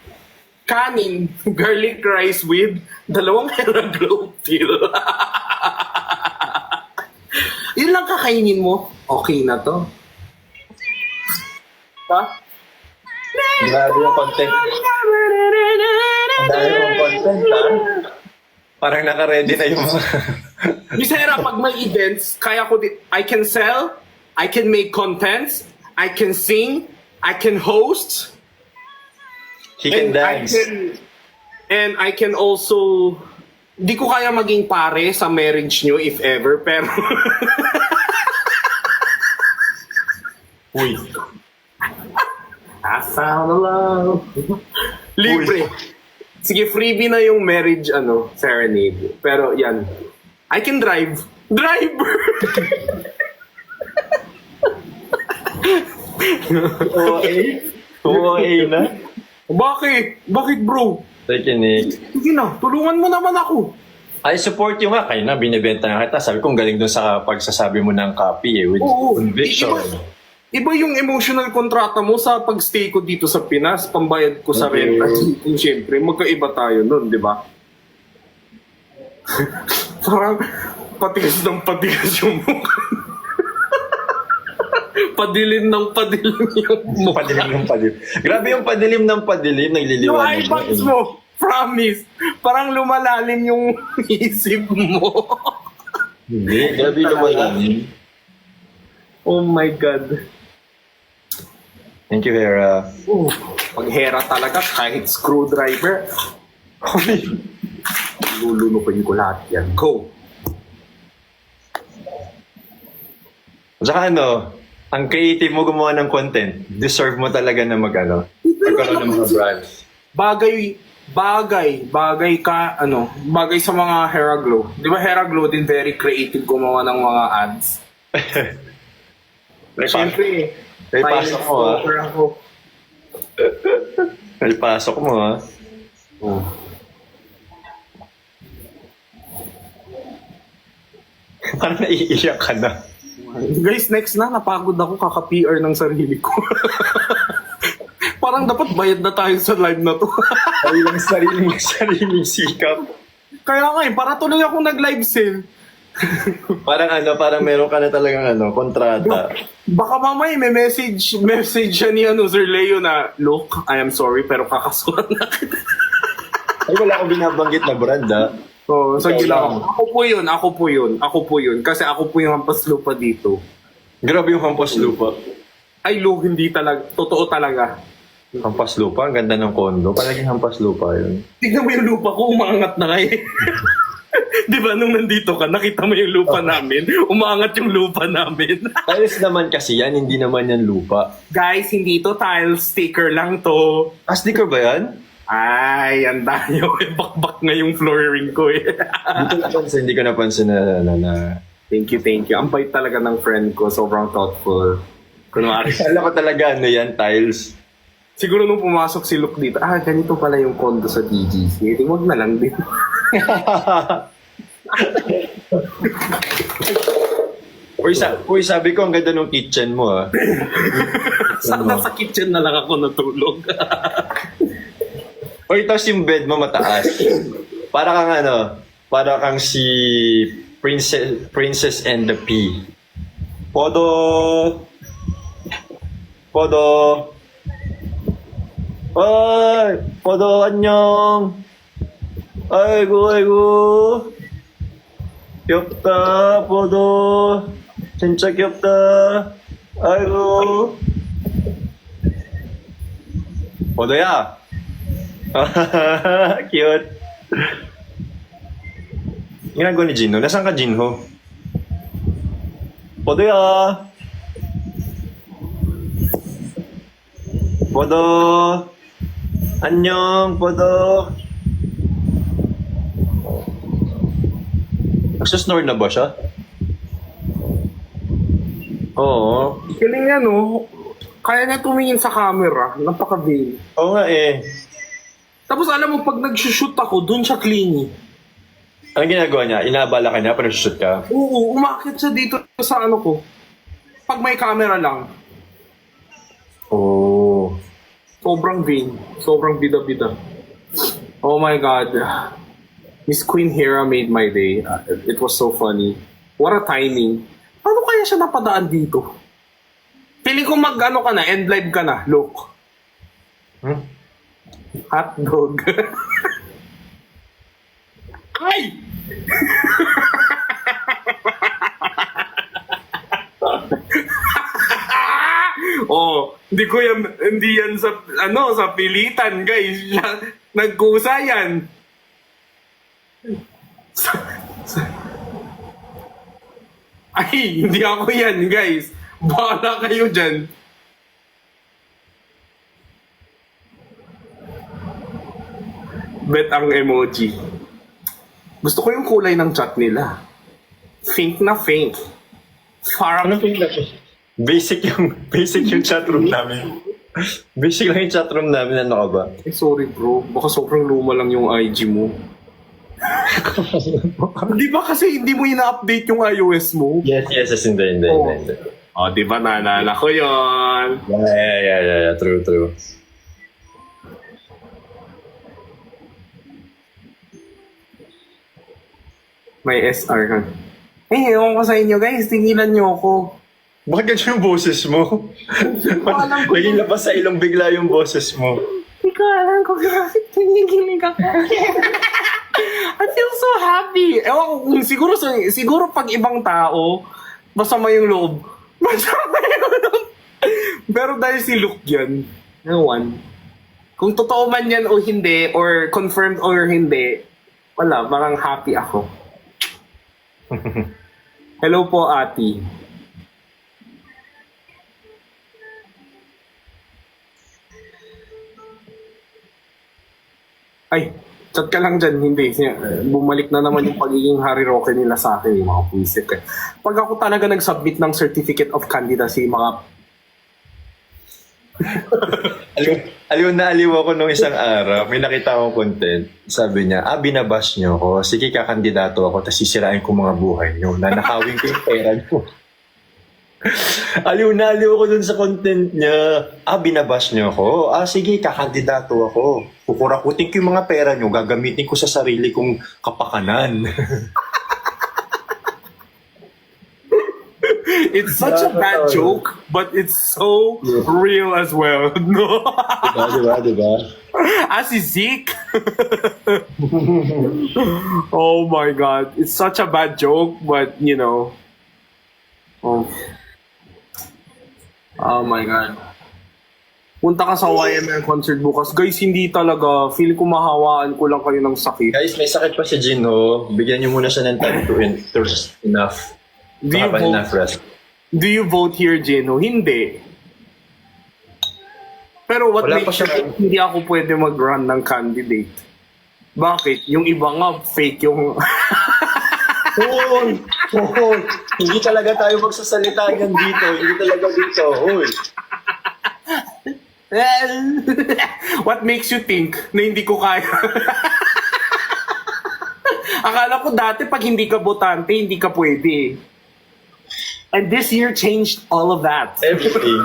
Kanin, garlic rice with 2 Hera Glow Till. Yun lang kakainin mo. Okay na to. Ha? Grabe yung content. Dahil yung content, ha? Parang naka-ready na yung mga... Miss Hera, pag may events, I can sell, I can make contents, I can sing, I can host, He can dance. I can also, di ko kaya maging pare sa marriage nyo if ever, pero Uy. I found love. Libre. Sige, freebie na yung marriage serenade. Pero yan, I can drive. Driver! Okay na. Bakit? Bakit bro? Thank you, Nick. Sige na, tulungan mo naman ako. I support you nga. Kaya na, binibenta na kita. Sabi ko, galing dun sa pagsasabi mo ng copy with Oo. conviction. Iba yung emotional kontrata mo sa pagstay ko dito sa Pinas, pambayad ko sa Okay. renta. Kung siyempre, magkaiba tayo nun, di ba? Parang patigas ng patigas yung mukha. Padilim ng padilim yung mukha. Padilim ng padilim. Grabe yung padilim ng padilim. Yung Nagliliwanag. eyebags mo, promise, parang lumalalim yung isip mo. Hindi. Grabe yung lumalalim. Oh my God. Thank you, Vera. Pag Hera talaga, kahit screwdriver, lulunukin ko lahat yan. Go! Saka ang creative mo gumawa ng content, deserve mo talaga na magkaroon ng mga brands. Bagay sa mga Hera Glow. Di ba Hera Glow din very creative gumawa ng mga ads? Siyempre, May pasok mo, ha? ako. May pasok mo, ha? Oh. Parang naiiyak ka na. Guys, next na, napagod ako kaka-PR ng sarili ko. Parang dapat bayad na tayo sa live na to. Sariling sikap. Kaya nga para tuloy ako nag-live sale. Parang meron ka na talagang kontrata. Baka mamaya may message siya ni Sir Leo na, look, I am sorry, pero kakasuhan na kita. Ay, wala akong binabanggit na brand, ha? Oh, so Okay gila lang. ako po yun. Kasi ako po yung hampas lupa dito. Grabe yung hampas lupa. Ay, look, hindi talaga. Totoo talaga. Hampas lupa? Ang ganda ng kondo. Palaging hampas lupa yun. Tignan mo yung lupa ko, umaangat na kayo. Di ba, nung nandito ka, nakita mo yung lupa namin, umaangat yung lupa namin. Tiles naman kasi yan, hindi naman yan lupa. Guys, hindi to tile, sticker lang to. Sticker ba yan? Ay, yan tayo. Bakbak nga yung flooring ko eh. Hindi ko napansin na. Thank you. Ang bait talaga ng friend ko. Sobrang thoughtful. Kunwari. Alam ko talaga yan, tiles. Siguro nung pumasok si Luke dito, ganito pala yung condo sa DGC. Huwag na lang din. Uy, sabi ko ang ganda ng kitchen mo, ha. Sana sa kitchen na lang ako natulog. Uy, tapos yung bed mo mataas. Para kang si Princess and the Pea. Podo. Ay, Podo, 안녕. 아이고. 귀엽다, 포도. 진짜 귀엽다. 아이고. 포도야. Cute. Ginagawa ni Jinho. Nasaan ka, Jinho? Podoya. Podo! Anyong, Podo! Nagsasnore na ba siya? Oo. Galing nga, no? Kaya niya tumingin sa camera. Napaka-vain. Oo nga eh. Tapos alam mo, pag nag-shoot ako, dun siya clingy. Anong ginagawa niya? Inaabala ka niya pag nag-shoot ka? Oo, umakit siya dito sa ano ko. Pag may camera lang. Oo. Sobrang vain. Sobrang bida-bida. Oh my God. Miss Queen Hera made my day. It was so funny. What a timing. Paano kaya siya napadaan dito? Feeling ko mag-ano ka na, end live ka na. Look. Hmm? Hotdog. Ay! Oh, hindi yan sa sa pilitan, guys. Nagkusa yan. Ay, hindi ako yan, guys. Bahala kayo dyan. Bet ang emoji. Gusto ko yung kulay ng chat nila. Pink na pink. Parang Basic yung chatroom namin. Basic lang yung chatroom namin. Ano ka ba? sorry bro, baka sobrang luma lang yung IG mo. Di ba kasi hindi mo ina-update yung iOS mo? Yes, hindi. Oh. Oh, di ba naalala ko yun? Yeah. True. May SR ka. Eh, ewan ko sa inyo guys, tingilan nyo ako. Bakit ganyan yung boses mo? alam ko Naging labas sa ilong bigla yung boses mo. Hindi ko alam kung bakit tinigilig ako. I feel so happy. Ewan ko, siguro pag ibang tao, masama yung loob. Masama yung loob. Pero dahil si Luke yan, ewan. Kung totoo man yan o hindi, or confirmed or hindi, wala, parang happy ako. Hello po, Ati. Ay, chat ka lang dyan, hindi. Bumalik na naman yung pagiging Harry Roque nila sa akin, yung mga puisit. Pag ako talaga nag-submit ng Certificate of Candidacy, mga... Aliw na aliw ako nung isang araw. May nakita akong content. Sabi niya, binabash niyo ako. Sige, kakandidato ako, tapos sisirain ko mga buhay niyo. Nanakawin ko yung pera niyo. Aliw na aliw ako dun sa content niya. Binabash niyo ako. Sige, kakandidato ako. Kukurakutin ko yung mga pera niyo. Gagamitin ko sa sarili kong kapakanan. It's such a bad joke, but it's so real as well. No? diba? Si Zeke. Oh my God. It's such a bad joke, but you know. Oh my God. Punta ka sa YML concert bukas. Guys, hindi talaga. Feeling ko mahawaan ko lang kayo ng sakit. Guys, may sakit pa si Jinho. Bigyan niyo muna siya ng time to rest enough. Do you Have vote? enough rest. Do you vote here, Jeno? Hindi. Pero what Wala makes pa siya. you think hindi ako pwede mag-run ng candidate? Bakit? Yung iba nga, fake yung... Hoy! Hindi talaga tayo magsasalita yan dito. Hindi talaga dito. Hoy! What makes you think na hindi ko kaya? Akala ko dati pag hindi ka botante, hindi ka pwede. And this year changed all of that. Everything.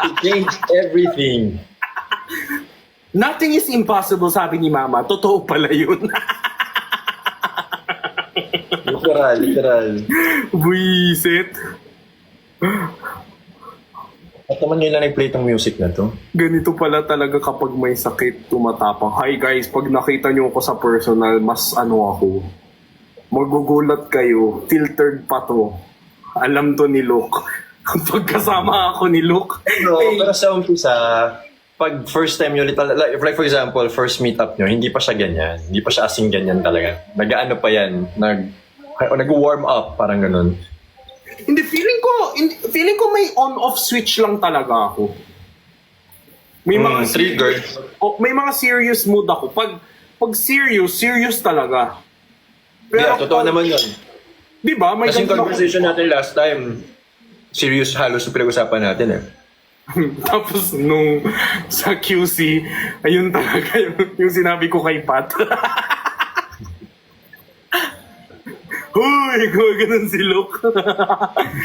It changed everything. Nothing is impossible, sabi ni Mama. Totoo pala yun. Literal. Buisit. At naman yun lang nag-play tong music na to. Ganito pala talaga kapag may sakit, tumatapang. Hi guys, pag nakita nyo ako sa personal, mas ako. Magugulat kayo. Filtered pa to. Alam to ni Luke. Kapag kasama ako ni Luke. Pero sa umpisa, pag first time nyo, like for example, first meetup nyo, hindi pa siya ganyan. Hindi pa siya asing ganyan talaga. Nag-ano pa yan. Nag-warm up, parang ganun. Hindi, feeling ko may on-off switch lang talaga ako. May mga trigger. may mga serious mood ako. Pag serious talaga. Yeah, totoo naman yun. Di ba? May Kasi yung ganun ako. conversation natin last time, serious halos yung pinag-usapan natin eh. Tapos nung sa QC, ayun talaga yung sinabi ko kay Pat. Huy, ganun si Luke.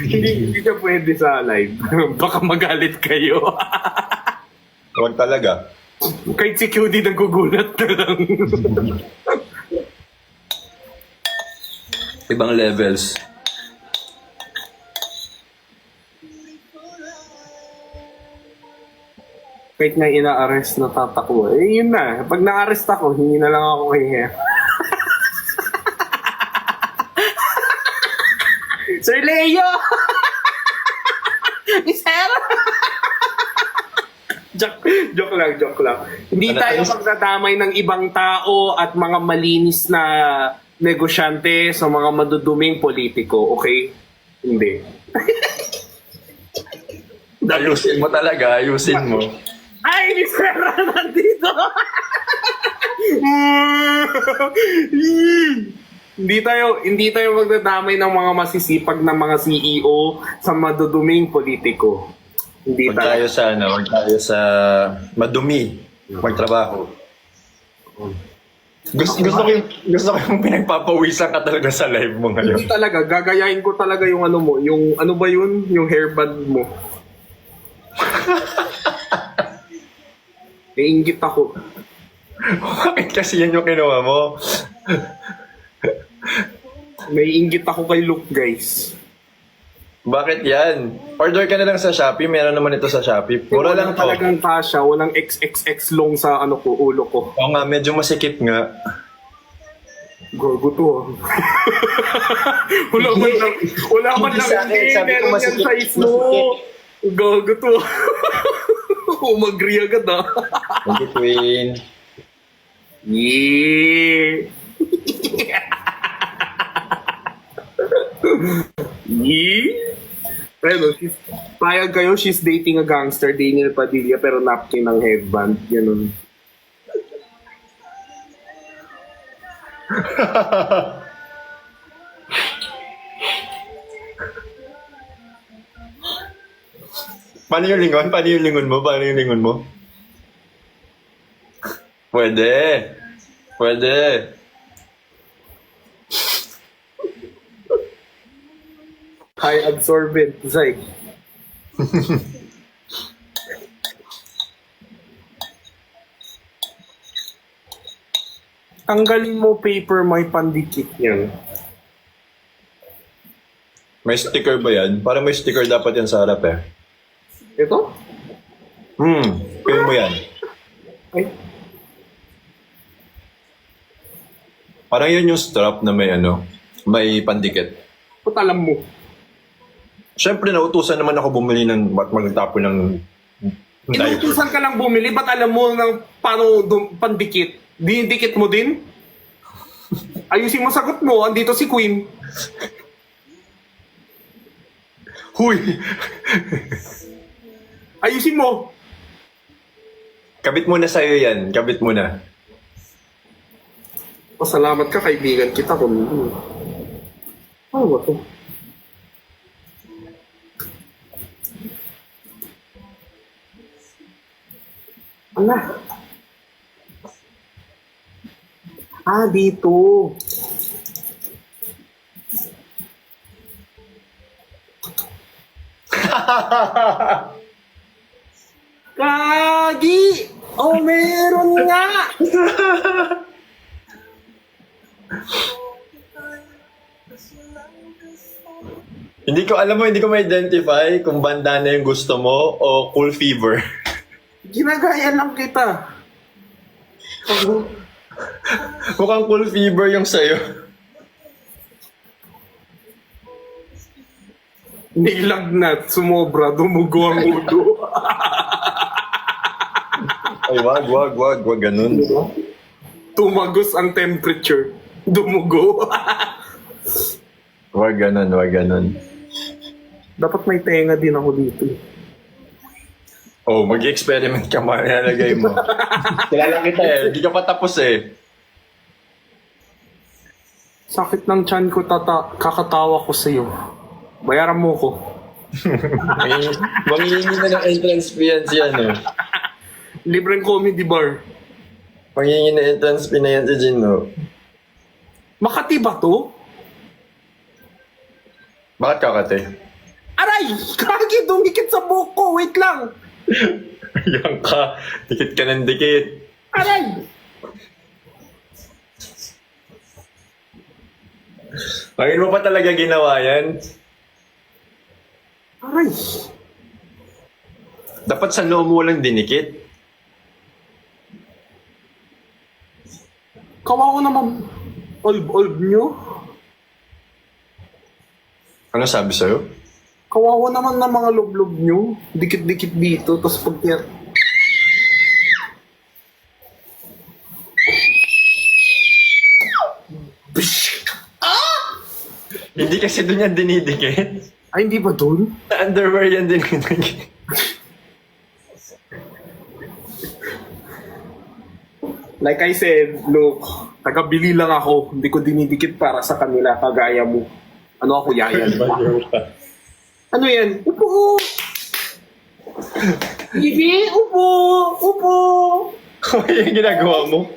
hindi siya pwede sa live. Baka magalit kayo. Huwag talaga. Kahit si QD nagugulat na lang. Ibang levels. Kahit nga ina-arrest na tatakbo. Eh yun na. Pag na-arrest ako, hindi na lang ako kay Hea. Sir Leo! Sir! joke lang. Hindi Ano, tayo ano- magdadamay ng ibang tao at mga malinis na negosyante sa mga maduduming politiko, okay? Hindi. Ayusin mo talaga, ayusin mo. Ay, ni Sarah nandito! hindi tayo magdadamay ng mga masisipag na mga CEO sa maduduming politiko. Hindi Huwag tayo. tayo sa, huwag tayo sa madumi. Magtrabaho. Gusto ko yung pinagpapawisan ka talaga sa live mo ngayon. Hindi talaga, gagayahin ko talaga yung ano mo, yung ano ba yun? Yung hairband mo. Naiingit ako. Bakit kasi yan yung kinuha mo? Naiingit ako kay Luke, guys. Bakit yan? Order ka na lang sa Shopee. Meron naman ito sa Shopee. Mura lang to. Talagang kasha, walang XXX long sa ano ko, ulo ko. Oo nga, medyo masikip nga. Gago to. wala man lang, Hindi sa akin, sabi ko meron yan masikip, size mo. Gago to. Umagri agad ah. In between. Yeah. Yeah. Pero, payag kayo, she's dating a gangster, Daniel Padilla, pero napkin ng headband. Ganun. Paano yung lingon? Paano yung lingon mo? Paano yung lingon mo? Pwede. Pwede. High absorbent, Zay. Tanggalin mo paper, may pandikit yan. May sticker ba yan? Parang may sticker dapat yan sa harap eh. Ito? Pin mo yan. Ay, Parang yun yung strap na may may pandikit. ba't alam mo? Siyempre, nautusan naman ako bumili ng magtapon ng diaper. Inutusan ka lang bumili, ba't alam mo ng paano pandikit? Didikit mo din? Ayusin mo sagot mo, andito si Queen. Huy! Ayusin mo. Kabit mo na sa'yo yan. Kabit mo na. Pasalamat ka, kaibigan kita. Ano ba to? Ala. Ah, dito. Kagi! Oh, meron nga! Hindi ko ma-identify kung bandana yung gusto mo o cool fever. Ginagaya lang kita. Mukhang cool fever yung sa'yo. Nilagnat, sumobra, dumugo ang ulo. Ay, wag ganun. Tumagos ang temperature. Dumugo. Wag ganun. Dapat may tenga din ako dito. Oh, mag-experiment ka man, ilalagay mo. Kilala kita eh, hindi ka pa tapos eh. Sakit ng tiyan ko, kakatawa ko sa'yo. Bayaran mo ko. Mangingi na ng entrance fee yan siya, no? Libreng comedy bar. Mangingi na entrance fee na yan si Gino. Makati ba to? Bakit kakate? Aray! Kagi, dumikit sa buhok ko. Wait lang. Ayan ka. Dikit ka ng dikit. Aray! Bakit mo pa talaga ginawa yan? Aray! Dapat sa noo mo lang dinikit. Kawawa naman. Olb nyo. Ano sabi sa'yo? Kawawa naman ng mga lob-lob nyo. Dikit-dikit dito. Tapos pag Hindi kasi doon yan dinidikit. Ay, hindi ba dun? Sa underwear yan dinidikit. Like I said, look, taga-bili lang ako. Hindi ko dinidikit para sa kanila, kagaya mo. Ano ako, yayan? Ano yan? Upo! Bibi, upo! Upo! Ano yung ginagawa mo?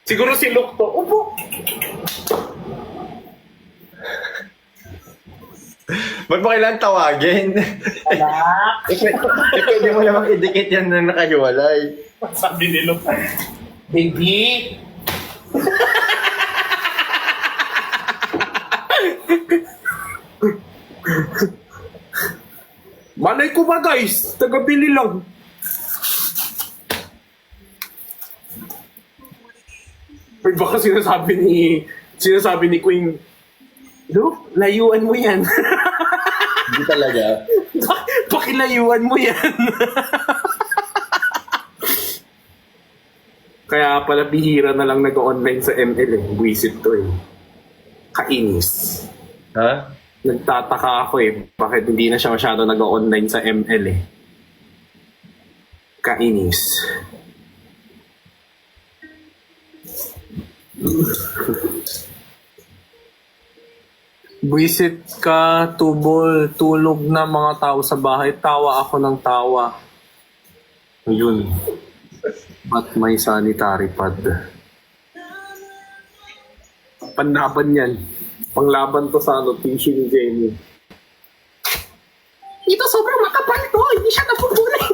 Siguro si Luke to. Upo! Ba't mo kailangan tawagin? Pwede mo namang idikit yan na nakahiwalay. Sabi ni Luke, baby! Malay ko ba guys? Taga-bili lang. Ay, baka sinasabi ni Queen, Look, layuan mo yan. Hindi talaga. Pakilayuan mo yan. Kaya pala bihira na lang nag-online sa ML eh. Buisit to eh. Kainis. Ha? Nagtataka ako eh. Bakit hindi na siya masyado nag-online sa ML eh. Kainis. Buisit ka, tubol, tulog na mga tao sa bahay. Tawa ako ng tawa. Yun. Ba't may sanitary pad? Panlaban yan. Panglaban to sa tissue ni Jenny. Ito sobrang makapal to. Hindi siya napupunay.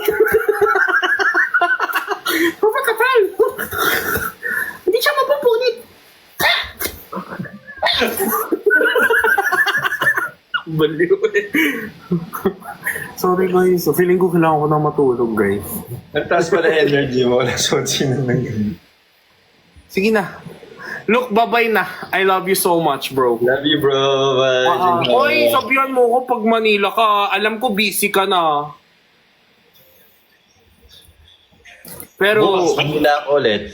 Makapal. Hindi siya mapupunit. Baliw eh. Sorry guys. Feeling ko kailangan ko na matulog guys. Nagtaas pa na energy mo. Nasod sino nang ganun. Sige na. Look, bye-bye na. I love you so much, bro. Love you, bro. Bye. Hoy, sabihan mo ko pag Manila ka. Alam ko busy ka na. Pero... Bukas, Manila ako ulit.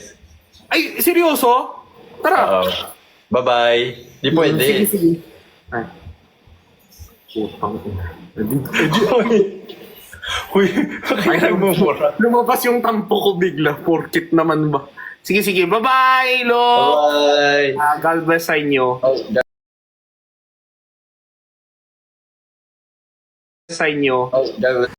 Ay, seryoso? Tara. Oo. Bye-bye. Di pwede. Sige, sige. Ay. Putang ina. Uy, bakit nagmumura? Lumabas yung tampo ko bigla. Porkit naman ba? Sige, sige. Bye-bye, Lo! Bye. God bless sa inyo. Oh, Sa inyo. God bless.